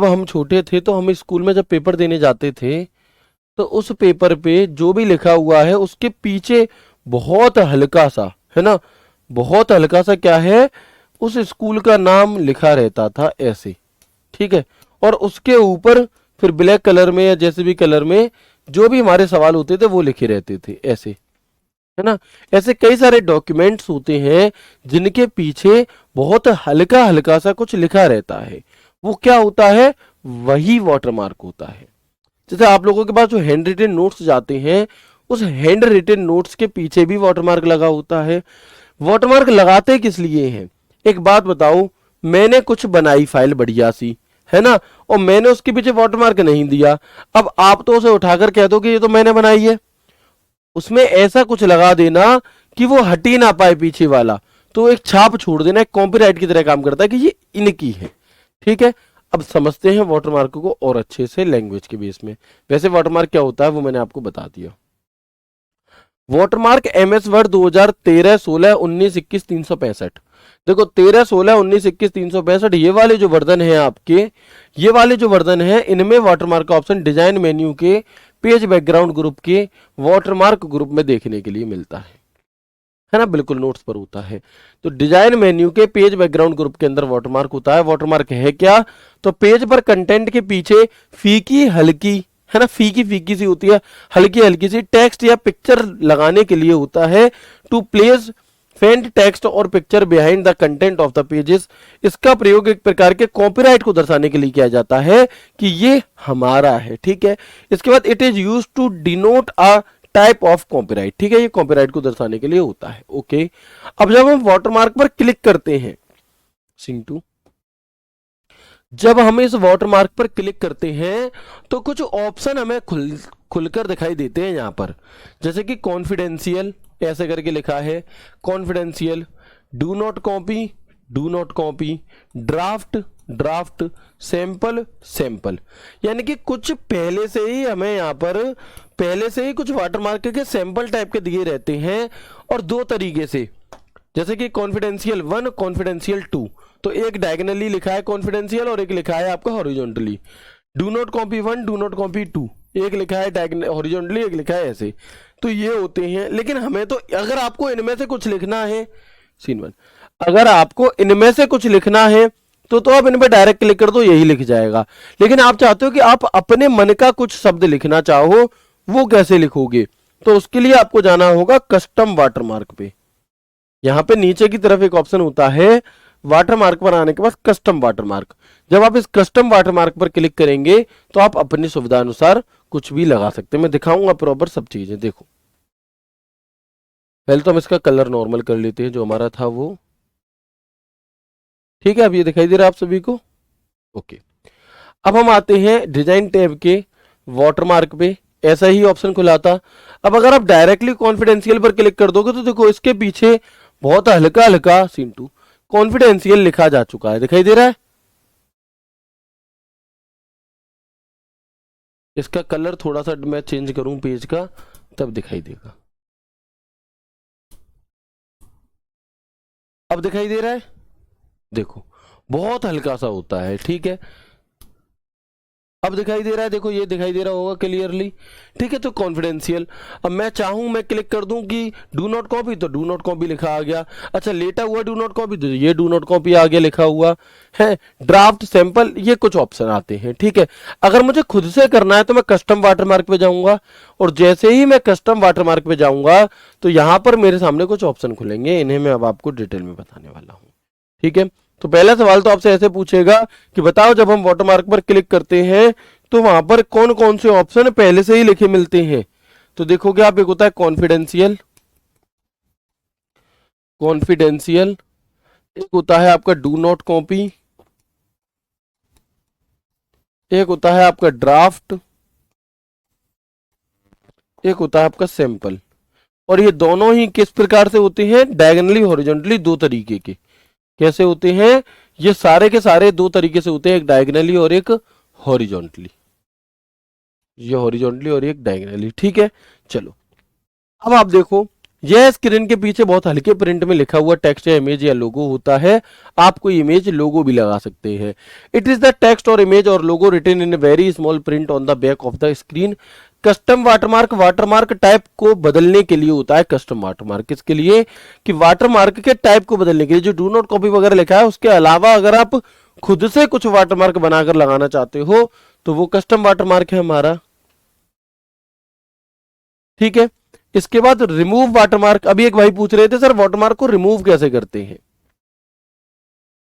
हम छोटे थे तो हम स्कूल में जब पेपर देने जाते थे तो उस पेपर पे जो भी लिखा हुआ है उसके पीछे बहुत हल्का सा, है ना, बहुत हल्का सा क्या है, उस स्कूल का नाम लिखा रहता था ऐसे। ठीक है, और उसके ऊपर फिर ब्लैक कलर में या जैसे भी कलर में जो भी हमारे सवाल होते थे वो लिखे रहते थे ऐसे, है ना। ऐसे कई सारे डॉक्यूमेंट्स होते हैं जिनके पीछे बहुत हल्का हल्का सा कुछ लिखा रहता है, वो क्या होता है, वही वाटरमार्क होता है। जैसे आप लोगों के पास जो हैंड रिटन नोट्स जाते हैं, उस हैंड रिटन नोट्स के पीछे भी वाटरमार्क लगा होता है। वाटरमार्क लगाते किस लिए हैं, एक बात बताओ, मैंने कुछ बनाई फाइल बढ़िया सी, है ना, और मैंने उसके पीछे वाटरमार्क नहीं दिया, अब आप तो उसे उठाकर कह दो कि ये तो मैंने बनाई है, उसमें ऐसा कुछ लगा देना कि वो हट ही ना पाए पीछे वाला, तो एक छाप छोड़ देना, एक कॉपीराइट की तरह काम करता है कि ये इनकी है। ठीक है, अब समझते हैं वाटरमार्क को और अच्छे से लैंग्वेज के बेस में। वैसे वाटरमार्क क्या होता है वो मैंने आपको बता दिया। Watermark MS word 2013, 16, 19, 21, 365। देखो 13, 16, 19, 21, 365 ये वाले जो वर्जन है आपके, ये वाले जो वर्जन है इनमें वाटरमार्क का ऑप्शन डिजाइन मेन्यू के पेज बैकग्राउंड ग्रुप के वाटरमार्क ग्रुप में देखने के लिए मिलता है ना, बिल्कुल नोट्स पर होता है। तो डिजाइन मेन्यू के पेज बैकग्राउंड ग्रुप के अंदर वाटरमार्क होता है। वाटरमार्क है क्या, तो पेज पर कंटेंट के पीछे फीकी हल्की, है ना, फीकी फीकी सी होती है, हल्की हल्की सी टेक्स्ट या पिक्चर लगाने के लिए होता है। टू प्लेस फेंट टेक्स्ट और picture behind the content of the pages. इसका प्रयोग एक प्रकार के कॉपीराइट को दर्शाने के लिए किया जाता है कि ये हमारा है। ठीक है, इसके बाद it is used to denote a type of copyright. ठीक है, ये कॉपीराइट को दर्शाने के लिए होता है। ओके, अब जब हम वाटरमार्क पर क्लिक करते हैं, सिंटू, जब हम इस वाटरमार्क पर क्लिक करते हैं तो कुछ ऑप्शन हमें खुलकर दिखाई देते हैं यहां पर, जैसे कि कॉन्फिडेंशियल ऐसे करके लिखा है, confidential, do not copy, do not copy, draft, draft, sample, sample, यानी कि कुछ पहले से ही हमें यहाँ पर पहले से ही कुछ वाटरमार्क के सैंपल टाइप के दिए रहते हैं और दो तरीके से, जैसे कि कॉन्फिडेंशियल 1, कॉन्फिडेंशियल 2, तो एक डायगोनली लिखा है कॉन्फिडेंशियल और एक लिखा है आपका horizontally. Do not copy 1, do not copy 2, एक लिखा है हॉरिजॉन्टली, एक लिखा है ऐसे। तो ये होते हैं, लेकिन हमें तो अगर आपको इनमें से कुछ लिखना है, सीन 1, अगर आपको इनमें से कुछ लिखना है तो आप इन पे डायरेक्ट क्लिक कर दो, यही लिख जाएगा। लेकिन आप चाहते हो कि आप अपने मन का कुछ शब्द लिखना चाहो, वो कैसे लिखोगे? तो उसके लिए आपको जाना होगा कस्टम वाटरमार्क पे। यहां पे नीचे की तरफ एक ऑप्शन होता है वाटरमार्क पर आने के बाद कस्टम वाटरमार्क। जब आप इस कस्टम वाटरमार्क पर क्लिक करेंगे तो आप अपनी सुविधा अनुसार कुछ भी लगा सकते हैं। मैं दिखाऊंगा प्रॉपर सब चीजें। देखो, पहले तो हम इसका कलर नॉर्मल कर लेते हैं जो हमारा था वो, ठीक है। अब ये दिखाई दे रहा है आप सभी को, ओके। अब हम आते हैं डिजाइन टैब के वाटरमार्क पे, ऐसा ही ऑप्शन खुला था। अब अगर आप डायरेक्टली कॉन्फिडेंशियल पर क्लिक कर दोगे तो देखो इसके पीछे बहुत हल्का हल्का सीन 2 कॉन्फिडेंशियल लिखा जा चुका है, दिखाई दे रहा है। इसका कलर थोड़ा सा मैं चेंज करूं पेज का, तब दिखाई देगा। अब दिखाई दे रहा है, देखो बहुत हल्का सा होता है, ठीक है। अब दिखाई दे रहा है, देखो ये दिखाई दे रहा होगा क्लियरली, ठीक है। तो कॉन्फिडेंशियल, अब मैं चाहूं मैं क्लिक कर दूं कि डू नॉट कॉपी, तो डू नॉट कॉपी लिखा आ गया। अच्छा, लेटा हुआ डू नॉट कॉपी, तो ये डू नॉट कॉपी आ गया लिखा हुआ है। ड्राफ्ट, सैंपल, ये कुछ ऑप्शन आते हैं, ठीक है। अगर मुझे खुद से करना है तो मैं कस्टम वाटरमार्क पे जाऊंगा, और जैसे ही मैं कस्टम वाटरमार्क पे जाऊंगा तो यहां पर मेरे सामने कुछ ऑप्शन खुलेंगे, इन्हें मैं अब आपको डिटेल में बताने वाला हूं, ठीक है। तो पहला सवाल तो आपसे ऐसे पूछेगा कि बताओ जब हम वाटरमार्क पर क्लिक करते हैं तो वहां पर कौन कौन से ऑप्शन पहले से ही लिखे मिलते हैं। तो देखोगे आप, एक होता है कॉन्फिडेंशियल, कॉन्फिडेंशियल, एक होता है आपका डू नॉट कॉपी, एक होता है आपका ड्राफ्ट, एक होता है आपका सैंपल। और ये दोनों ही किस प्रकार से होते हैं? डायगोनली, हॉरिजॉन्टली, दो तरीके के। कैसे होते हैं? ये सारे के सारे दो तरीके से होते हैं, एक डायगोनली और एक हॉरिजॉन्टली, ये हॉरिजॉन्टली और एक डायगोनली, ठीक है। चलो, अब आप देखो, यह स्क्रीन के पीछे बहुत हल्के प्रिंट में लिखा हुआ टेक्स्ट या इमेज या लोगो होता है। आप कोई इमेज लोगो भी लगा सकते हैं। इट इज द टेक्स्ट और इमेज और logo written in very small print on the back of the screen. Custom watermark, watermark type को बदलने के लिए होता है कस्टम वाटरमार्क। किसके लिए? कि वाटरमार्क के टाइप को बदलने के लिए। जो डू नॉट कॉपी वगैरह लिखा है उसके अलावा अगर आप खुद से कुछ वाटरमार्क बनाकर लगाना चाहते हो तो वो कस्टम वाटरमार्क है हमारा, ठीक है। इसके बाद रिमूव वाटरमार्क। अभी एक भाई पूछ रहे थे सर वाटरमार्क को रिमूव कैसे करते हैं,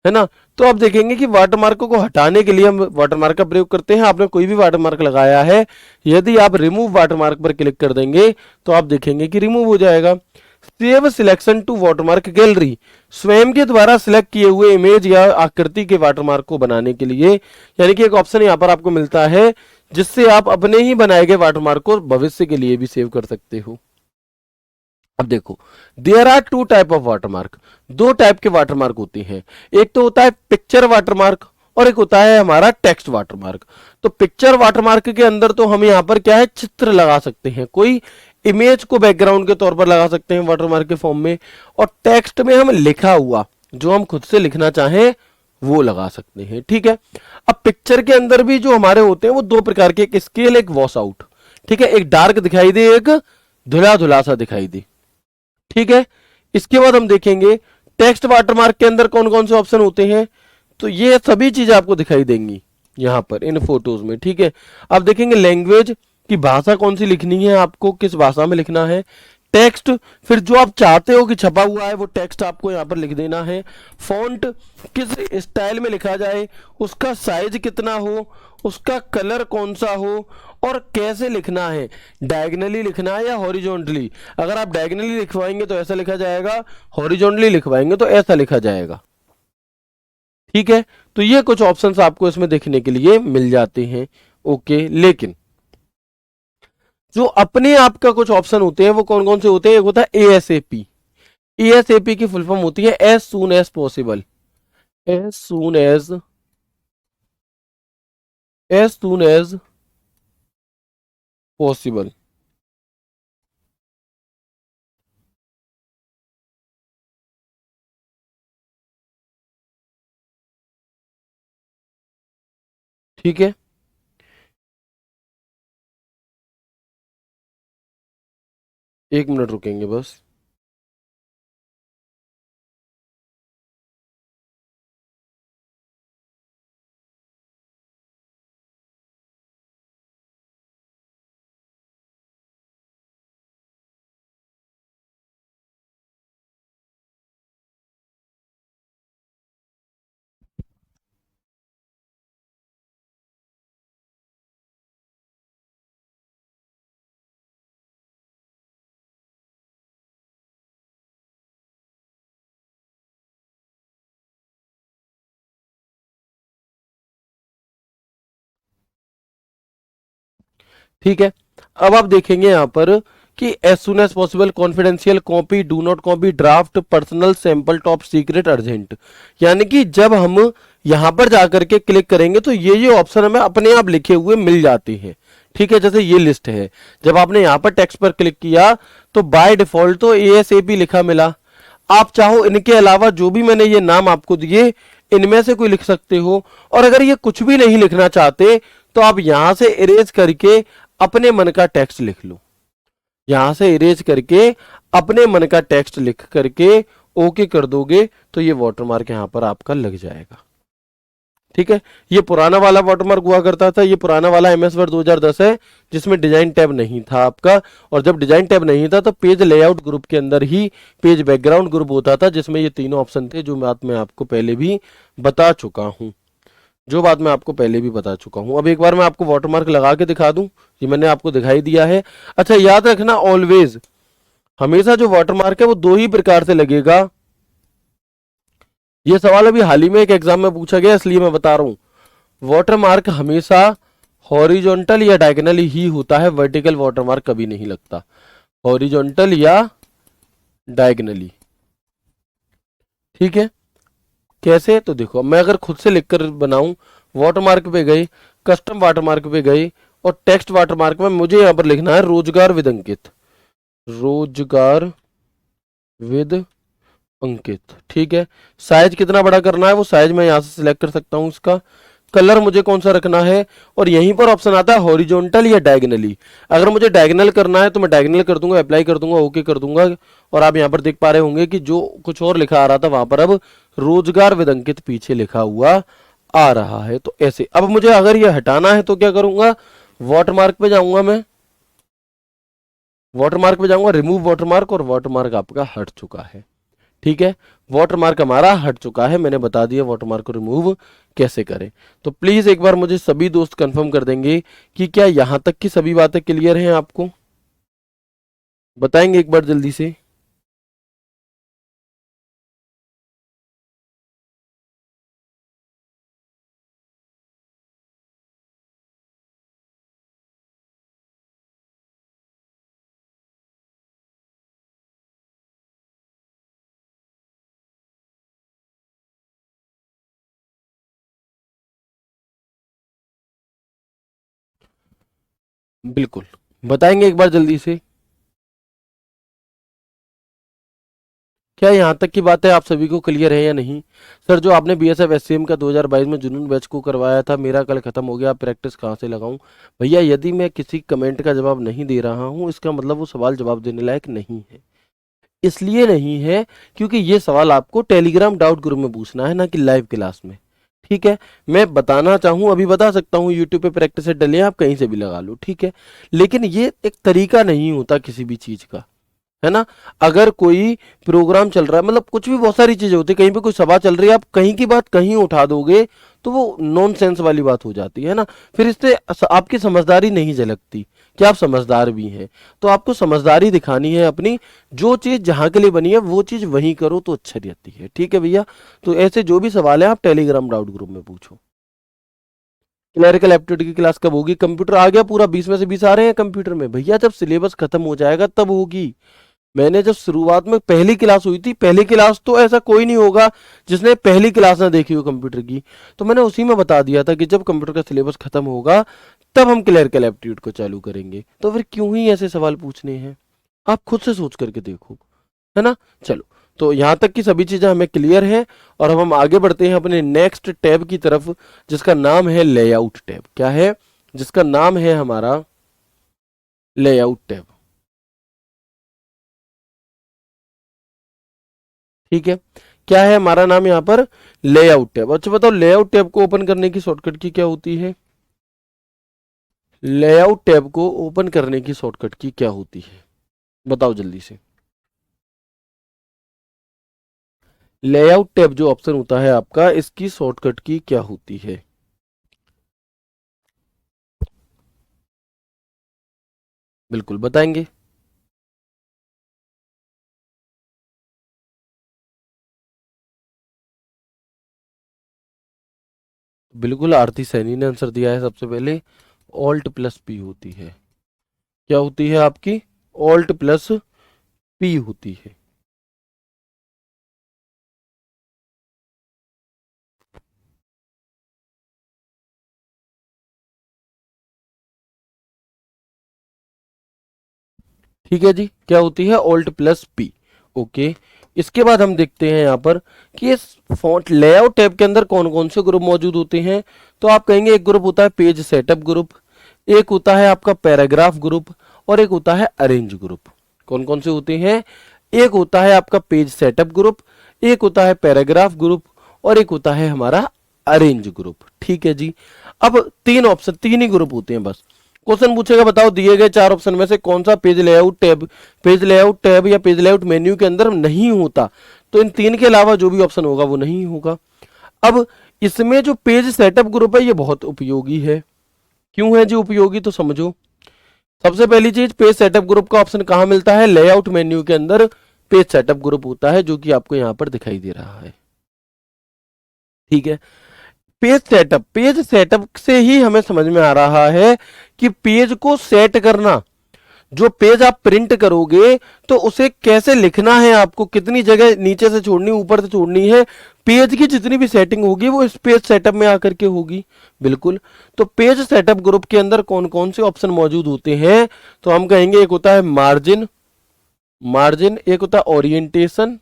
है ना। तो आप देखेंगे कि वाटरमार्क को हटाने के लिए हम वाटरमार्क का प्रयोग करते हैं। आपने कोई भी वाटरमार्क लगाया है, यदि आप रिमूव वाटरमार्क पर क्लिक कर देंगे तो आप देखेंगे कि रिमूव हो जाएगा। Save selection to watermark gallery, स्वयं के द्वारा सिलेक्ट किए हुए इमेज या आकृति के वाटरमार्क को बनाने के लिए, यानी कि एक ऑप्शन यहां पर आपको मिलता है जिससे आप अपने ही बनाए गए वाटरमार्क को भविष्य के लिए भी सेव कर सकते हो। अब देखो, there are two type of watermark, दो टाइप के वाटरमार्क होते हैं। एक तो होता है पिक्चर वाटरमार्क और एक होता है हमारा टेक्स्ट वाटरमार्क। तो पिक्चर वाटरमार्क के अंदर तो हम यहां पर क्या है, चित्र लगा सकते हैं, कोई इमेज को बैकग्राउंड के तौर पर लगा सकते हैं वाटरमार्क के फॉर्म में। और टेक्स्ट में हम लिखा हुआ जो हम खुद से लिखना चाहें वो लगा सकते हैं, ठीक है। अब पिक्चर के अंदर भी जो हमारे होते हैं वो दो प्रकार के, एक स्केल, एक वॉश आउट, ठीक है। एक डार्क दिखाई दे, एक धुला धुला सा दिखाई दे, ठीक है। इसके बाद हम देखेंगे टेक्स्ट वाटरमार्क के अंदर कौन कौन से ऑप्शन होते हैं। तो ये सभी चीजें आपको दिखाई देंगी यहां पर इन फोटोज में, ठीक है। आप देखेंगे लैंग्वेज की भाषा कौन सी लिखनी है, आपको किस भाषा में लिखना है। टेक्स्ट, फिर जो आप चाहते हो कि छपा हुआ है वो टेक्स्ट आपको यहां पर लिख देना है। फॉन्ट, किस स्टाइल में लिखा जाए, उसका साइज कितना हो, उसका कलर कौन सा हो, और कैसे लिखना है, डायगोनली लिखना है या हॉरिजॉन्टली। अगर आप डायगोनली लिखवाएंगे तो ऐसा लिखा जाएगा, हॉरिजॉन्टली लिखवाएंगे तो ऐसा लिखा जाएगा, ठीक है। तो ये कुछ ऑप्शंस आपको इसमें देखने के लिए मिल जाते हैं, ओके। लेकिन जो अपने आप का कुछ ऑप्शन होते हैं वो कौन कौन से होते हैं? एक होता है एएसएपी। एएसएपी की फुल फॉर्म होती है as soon as possible, as soon as as soon as possible. ठीक है, एक मिनट रुकेंगे बस। ठीक है, अब आप देखेंगे यहां पर कि as soon as possible, confidential, copy, do not copy, draft, personal, sample, top secret, urgent. यानी कि जब हम यहां पर जाकर के क्लिक करेंगे तो ये ऑप्शन हमें अपने आप लिखे हुए मिल जाते हैं। ठीक है, जैसे ये लिस्ट है, जब आपने यहां पर टेक्स्ट पर क्लिक किया तो बाय डिफॉल्ट तो एएसएपी लिखा मिला। आप चाहो इनके अलावा जो भी मैंने ये नाम आपको दिए इनमें से कोई लिख सकते हो, और अगर ये कुछ भी नहीं लिखना चाहते तो आप यहां से इरेज करके अपने मन का टेक्स्ट लिख लो। यहां से इरेज करके अपने मन का टेक्स्ट लिख करके ओके कर दोगे तो ये वाटरमार्क यहां पर आपका लग जाएगा। ठीक है, ये पुराना वाला वाटरमार्क हुआ करता था, ये पुराना वाला एमएस वर्ड 2010 है जिसमें डिजाइन टैब नहीं था आपका। और जब डिजाइन टैब नहीं था तो पेज लेआउट ग्रुप के अंदर ही पेज बैकग्राउंड ग्रुप होता था जिसमें ये तीनों ऑप्शन थे, जो बात मैं आपको पहले भी बता चुका हूं। अब एक बार मैं आपको वाटरमार्क लगा के दिखा दूं, ये मैंने आपको दिखाई दिया है। अच्छा, याद रखना ऑलवेज, हमेशा जो वाटरमार्क है वो दो ही प्रकार से लगेगा। ये सवाल अभी हाल ही में एक एग्जाम में पूछा गया इसलिए मैं बता रहा हूं। वाटरमार्क हमेशा हॉरिजॉन्टल या डायगोनली ही होता है, वर्टिकल वाटरमार्क कभी नहीं लगता, हॉरिजॉन्टल या डायगोनली। ठीक है, कैसे, तो देखो मैं अगर खुद से लिखकर बनाऊं, वाटरमार्क पे गए, कस्टम वाटरमार्क पे गए और टेक्स्ट वाटरमार्क में मुझे यहां पर लिखना है रोजगार विद अंकित, रोजगार विद अंकित। ठीक है, साइज कितना बड़ा करना है वो साइज मैं यहां से सिलेक्ट कर सकता हूं, इसका कलर मुझे कौन सा रखना है, और यहीं पर ऑप्शन आता है हॉरिजॉन्टल या डायगोनली। अगर मुझे डायगोनल करना है तो मैं डायगोनल कर दूंगा, अप्लाई कर दूंगा, ओके कर दूंगा, और आप यहां पर देख पा रहे होंगे कि जो कुछ और लिखा आ रहा था वहां पर अब रोजगार विद अंकित पीछे लिखा हुआ आ रहा है। तो ऐसे अब मुझे अगर ये हटाना है तो क्या करूंगा, वाटरमार्क पे जाऊंगा, मैं वाटरमार्क पे जाऊंगा, रिमूव वाटरमार्क, और वाटरमार्क आपका हट चुका है। ठीक है, वाटरमार्क हमारा हट चुका है, मैंने बता दिया वाटरमार्क को रिमूव कैसे करें। तो प्लीज एक बार मुझे सभी दोस्त कंफर्म कर देंगे कि क्या यहां तक की सभी बातें क्लियर हैं, आपको बताएंगे एक बार जल्दी से। बिल्कुल, बताएंगे एक बार जल्दी से। क्या यहाँ तक की बात है आप सभी को क्लियर है या नहीं। सर, जो आपने बीएसएफ एससीएम का 2022 में जुनून बैच को करवाया था, मेरा कल खत्म हो गया, प्रैक्टिस कहाँ से लगाऊं। भैया, यदि मैं किसी कमेंट का जवाब नहीं दे रहा हूं इसका मतलब वो सवाल जवाब देने लायक नहीं है। इसलिए नहीं है क्योंकि ये सवाल आपको टेलीग्राम डाउट ग्रुप में पूछना है, ना कि लाइव क्लास में। ठीक है, मैं बताना चाहूं अभी बता सकता हूं, यूट्यूब पे प्रैक्टिस सेट डले आप कहीं से भी लगा लो। ठीक है, लेकिन ये एक तरीका नहीं होता किसी भी चीज का, है ना। अगर कोई प्रोग्राम चल रहा है, मतलब कुछ भी बहुत सारी चीजें होती है, कहीं पे कोई सभा चल रही है, आप कहीं की बात कहीं उठा दोगे तो वो नॉनसेंस वाली बात हो जाती है ना। फिर इससे आपकी समझदारी नहीं झलकती कि आप समझदार भी हैं। तो आपको समझदारी दिखानी है अपनी, जो चीज जहां के लिए बनी है वो चीज वहीं करो तो अच्छा रहती है। ठीक है भैया, तो ऐसे जो भी सवाल है आप टेलीग्राम डाउट ग्रुप में पूछो। क्लरिकल एप्टीट्यूड की क्लास कब होगी, कंप्यूटर आ गया पूरा, 20 में से 20 आ रहे हैं कंप्यूटर में, भैया जब सिलेबस खत्म हो जाएगा तब होगी। मैंने जब शुरुआत में पहली क्लास हुई थी, पहली क्लास तो ऐसा कोई नहीं होगा जिसने पहली क्लास ना देखी हो कंप्यूटर की, तो मैंने उसी में बता दिया था कि जब कंप्यूटर का सिलेबस खत्म होगा तब हम क्लरिकल एप्टीट्यूड को चालू करेंगे। तो फिर क्यों ही ऐसे सवाल पूछने हैं, आप खुद से सोच करके देखो, है ना। चलो, तो यहाँ तक की सभी चीजें हमें क्लियर है, और अब हम आगे बढ़ते हैं अपने नेक्स्ट टैब की तरफ, जिसका नाम है लेआउट टैब। क्या है? जिसका नाम है हमारा लेआउट टैब। ठीक है, क्या है हमारा नाम यहाँ पर? Layout tab. अच्छा बताओ, लेआउट टैब को ओपन करने की शॉर्टकट की क्या होती है? लेआउट टैब को ओपन करने की शॉर्टकट की क्या होती है, बताओ जल्दी से। लेआउट टैब जो ऑप्शन होता है आपका, इसकी शॉर्टकट की क्या होती है? बिल्कुल बताएंगे। बिल्कुल, आरती सैनी ने आंसर दिया है सबसे पहले। ऑल्ट प्लस पी होती है। क्या होती है आपकी? ऑल्ट प्लस पी होती है। ठीक है जी, क्या होती है? Alt plus P. ओके, इसके बाद हम देखते हैं यहाँ पर कि इस फॉन्ट लेआउट टैब के अंदर कौन कौन से ग्रुप मौजूद होते हैं। तो आप कहेंगे एक ग्रुप होता है पेज सेटअप ग्रुप, एक होता है आपका पैराग्राफ ग्रुप, और एक होता है अरेंज ग्रुप। कौन कौन से होते हैं? एक होता है आपका पेज सेटअप ग्रुप, एक होता है पैराग्राफ ग्रुप, और एक होता है हमारा अरेंज ग्रुप। ठीक है जी, अब तीन ऑप्शन, तीन ही ग्रुप होते हैं बस। क्वेश्चन पूछेगा, बताओ दिए गए चार ऑप्शन में से कौन सा पेज लेआउट टैब या पेज लेआउट मेन्यू के अंदर नहीं होता। तो इन तीन के अलावा जो भी ऑप्शन होगा वो नहीं होगा। अब इसमें जो पेज सेटअप ग्रुप है ये बहुत उपयोगी है। क्यों है जी उपयोगी, तो समझो। सबसे पहली चीज, पेज सेटअप ग्रुप का ऑप्शन कहाँ मिलता है? लेआउट मेन्यू के अंदर पेज सेटअप ग्रुप होता है, जो कि आपको यहां पर दिखाई दे रहा है। ठीक है, पेज सेटअप से ही हमें समझ में आ रहा है कि पेज को सेट करना, जो पेज आप प्रिंट करोगे तो उसे कैसे लिखना है, आपको कितनी जगह नीचे से छोड़नी, ऊपर से छोड़नी है, पेज की जितनी भी सेटिंग होगी वो इस पेज सेटअप में आकर के होगी। बिल्कुल, तो पेज सेटअप ग्रुप के अंदर कौन कौन से ऑप्शन मौजूद होते हैं? तो हम कहेंगे एक होता है मार्जिन, एक होता है ओरिएंटेशन,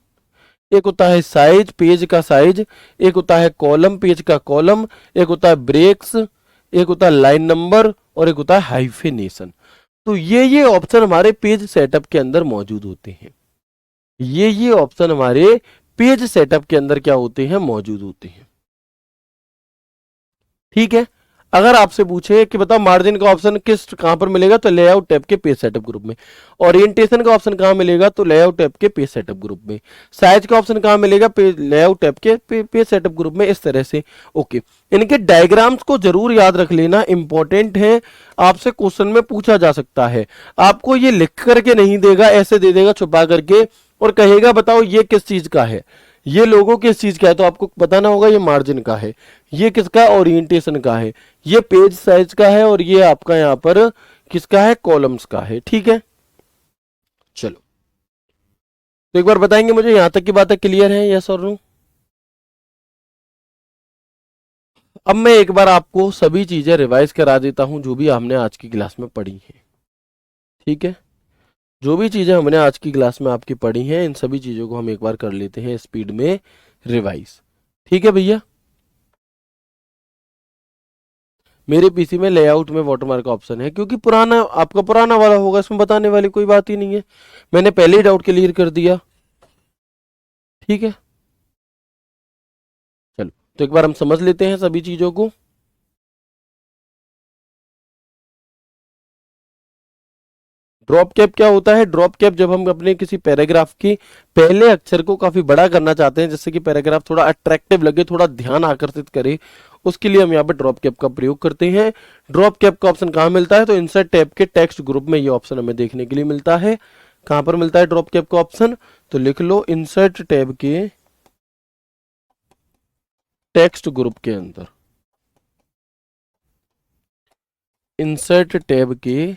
एक होता है साइज, पेज का साइज, एक होता है कॉलम, पेज का कॉलम, एक होता है ब्रेक्स, एक होता है लाइन नंबर, और एक होता है हाइफिनेशन। तो ये ऑप्शन हमारे पेज सेटअप के अंदर मौजूद होते हैं। ये ऑप्शन हमारे पेज सेटअप के अंदर क्या होते हैं? मौजूद होते हैं। ठीक है, अगर आपसे पूछे कि बताओ मार्जिन का ऑप्शन किस कहां पर मिलेगा, तो लेआउट टैब के पेज सेटअप ग्रुप में। ओरिएंटेशन का ऑप्शन कहां मिलेगा, तो लेआउट टैब के पेज सेटअप ग्रुप में। साइज का ऑप्शन कहां मिलेगा, लेआउट टैब के पेज सेटअप ग्रुप में। इस तरह से ओके, इनके डायग्राम्स को जरूर याद रख लेना, इंपॉर्टेंट है, आपसे क्वेश्चन में पूछा जा सकता है। आपको ये लिख करके नहीं देगा, ऐसे दे देगा छुपा करके, और कहेगा बताओ ये किस चीज का है, ये लोगो किस चीज का है, तो आपको बताना होगा ये मार्जिन का है, ये किसका ओरिएंटेशन का है, ये पेज साइज का है, और ये आपका यहां पर किसका है? कॉलम्स का है। ठीक है, चलो, तो एक बार बताएंगे मुझे यहां तक की बातें क्लियर है, यस और नो? अब मैं एक बार आपको सभी चीजें रिवाइज करा देता हूं जो भी हमने आज की क्लास में पढ़ी हैं। ठीक है, जो भी चीजें हमने आज की क्लास में आपकी पढ़ी हैं, इन सभी चीजों को हम एक बार कर लेते हैं स्पीड में रिवाइज। ठीक है भैया, मेरे पीसी में लेआउट में वाटरमार्क का ऑप्शन है, क्योंकि पुराना आपका पुराना वाला होगा, इसमें बताने वाली कोई बात ही नहीं है, मैंने पहले ही डाउट क्लियर कर दिया। ठीक है, चलो, तो एक बार हम समझ लेते हैं सभी चीजों को। ड्रॉप कैप क्या होता है? ड्रॉप कैप जब हम अपने किसी पैराग्राफ की पहले अक्षर को काफी बड़ा करना चाहते हैं, जिससे कि पैराग्राफ थोड़ा अट्रैक्टिव लगे, थोड़ा ध्यान आकर्षित करे, उसके लिए हम यहाँ पे ड्रॉप कैप का प्रयोग करते हैं। ड्रॉप कैप का ऑप्शन कहाँ मिलता है? तो इंसर्ट टैब के टेक्स्ट ग्रुप में ये ऑप्शन हमें देखने के लिए मिलता है। कहां पर मिलता है ड्रॉप कैप का ऑप्शन? तो लिख लो इंसर्ट टैब के टेक्स्ट ग्रुप के अंदर, इंसर्ट टैब के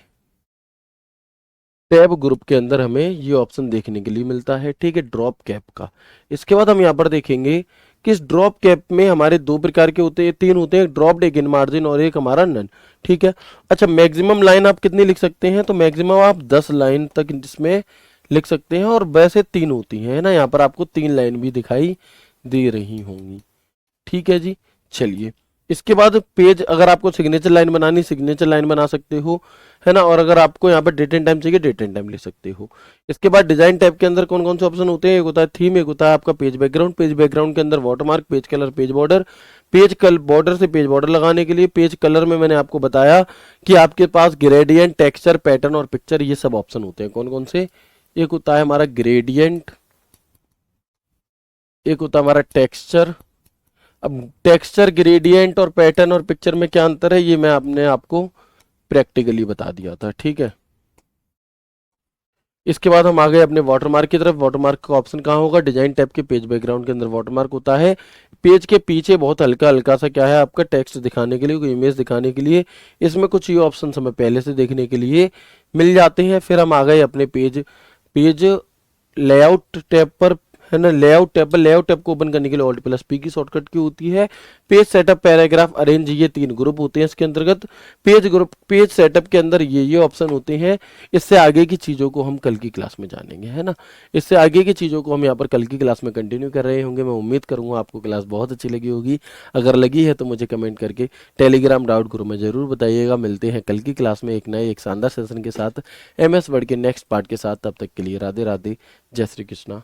टैब ग्रुप के अंदर हमें ये ऑप्शन देखने के लिए मिलता है, ठीक है, ड्रॉप कैप का। इसके बाद हम यहाँ पर देखेंगे कि इस ड्रॉप कैप में हमारे दो प्रकार के होते हैं, तीन होते हैं, ड्रॉप इन मार्जिन और एक हमारा नन, ठीक है। अच्छा, मैक्सिमम लाइन आप कितनी लिख सकते हैं, तो मैक्सिमम आप 10 लाइन तक इसमें लिख सकते हैं, और वैसे तीन होती हैं, है ना। यहाँ पर आपको 3 लाइन भी दिखाई दे रही होंगी, ठीक है जी। चलिए, इसके बाद पेज, अगर आपको सिग्नेचर लाइन बनानी, सिग्नेचर लाइन बना सकते हो, है ना। और अगर आपको यहाँ पर डेट एंड टाइम चाहिए, डेट एंड टाइम ले सकते हो। इसके बाद डिजाइन टैब के अंदर कौन कौन से ऑप्शन होते हैं, एक होता है थीम, एक होता है आपका पेज बैकग्राउंड। पेज बैकग्राउंड के अंदर watermark, page colour, page border. Page कल बॉर्डर से पेज बॉर्डर लगाने के लिए पेज कलर में मैंने आपको बताया कि आपके पास ग्रेडियंट, टेक्सचर, पैटर्न और पिक्चर, ये सब ऑप्शन होते हैं। कौन कौन से, एक होता है हमारा ग्रेडियंट, एक होता है हमारा टेक्सचर। अब टेक्सचर, ग्रेडियंट और पैटर्न और पिक्चर में क्या अंतर है, ये मैं आपने आपको प्रैक्टिकली बता दिया था, ठीक है। इसके बाद हम आ गए अपने वाटरमार्क की तरफ। वाटरमार्क का ऑप्शन कहाँ होगा, डिजाइन टैब के पेज बैकग्राउंड के अंदर वाटरमार्क होता है। पेज के पीछे बहुत हल्का हल्का सा क्या है आपका टेक्स्ट दिखाने के लिए, कोई इमेज दिखाने के लिए, इसमें कुछ ये ऑप्शन हमें पहले से देखने के लिए मिल जाते हैं। फिर हम आ गए अपने पेज लेआउट टैब पर, है ना। लेआउट टैब पर, लेआउट टैब को ओपन करने के लिए ऑल्ट प्लस पी की शॉर्टकट की होती है। पेज सेटअप, पैराग्राफ, अरेंज, ये 3 ग्रुप होते हैं इसके अंतर्गत। पेज ग्रुप, पेज सेटअप के अंदर ये ऑप्शन होते हैं। इससे आगे की चीज़ों को हम कल की क्लास में जानेंगे, है ना। इससे आगे की चीज़ों को हम यहाँ पर कल की क्लास में कंटिन्यू कर रहे होंगे। मैं उम्मीद करूँगा आपको क्लास बहुत अच्छी लगी होगी। अगर लगी है तो मुझे कमेंट करके टेलीग्राम डाउट ग्रुप में ज़रूर बताइएगा। मिलते हैं कल की क्लास में एक नए, एक शानदार सेशन के साथ, MS वर्ड के नेक्स्ट पार्ट के साथ। तब तक के लिए राधे राधे, जय श्री कृष्णा।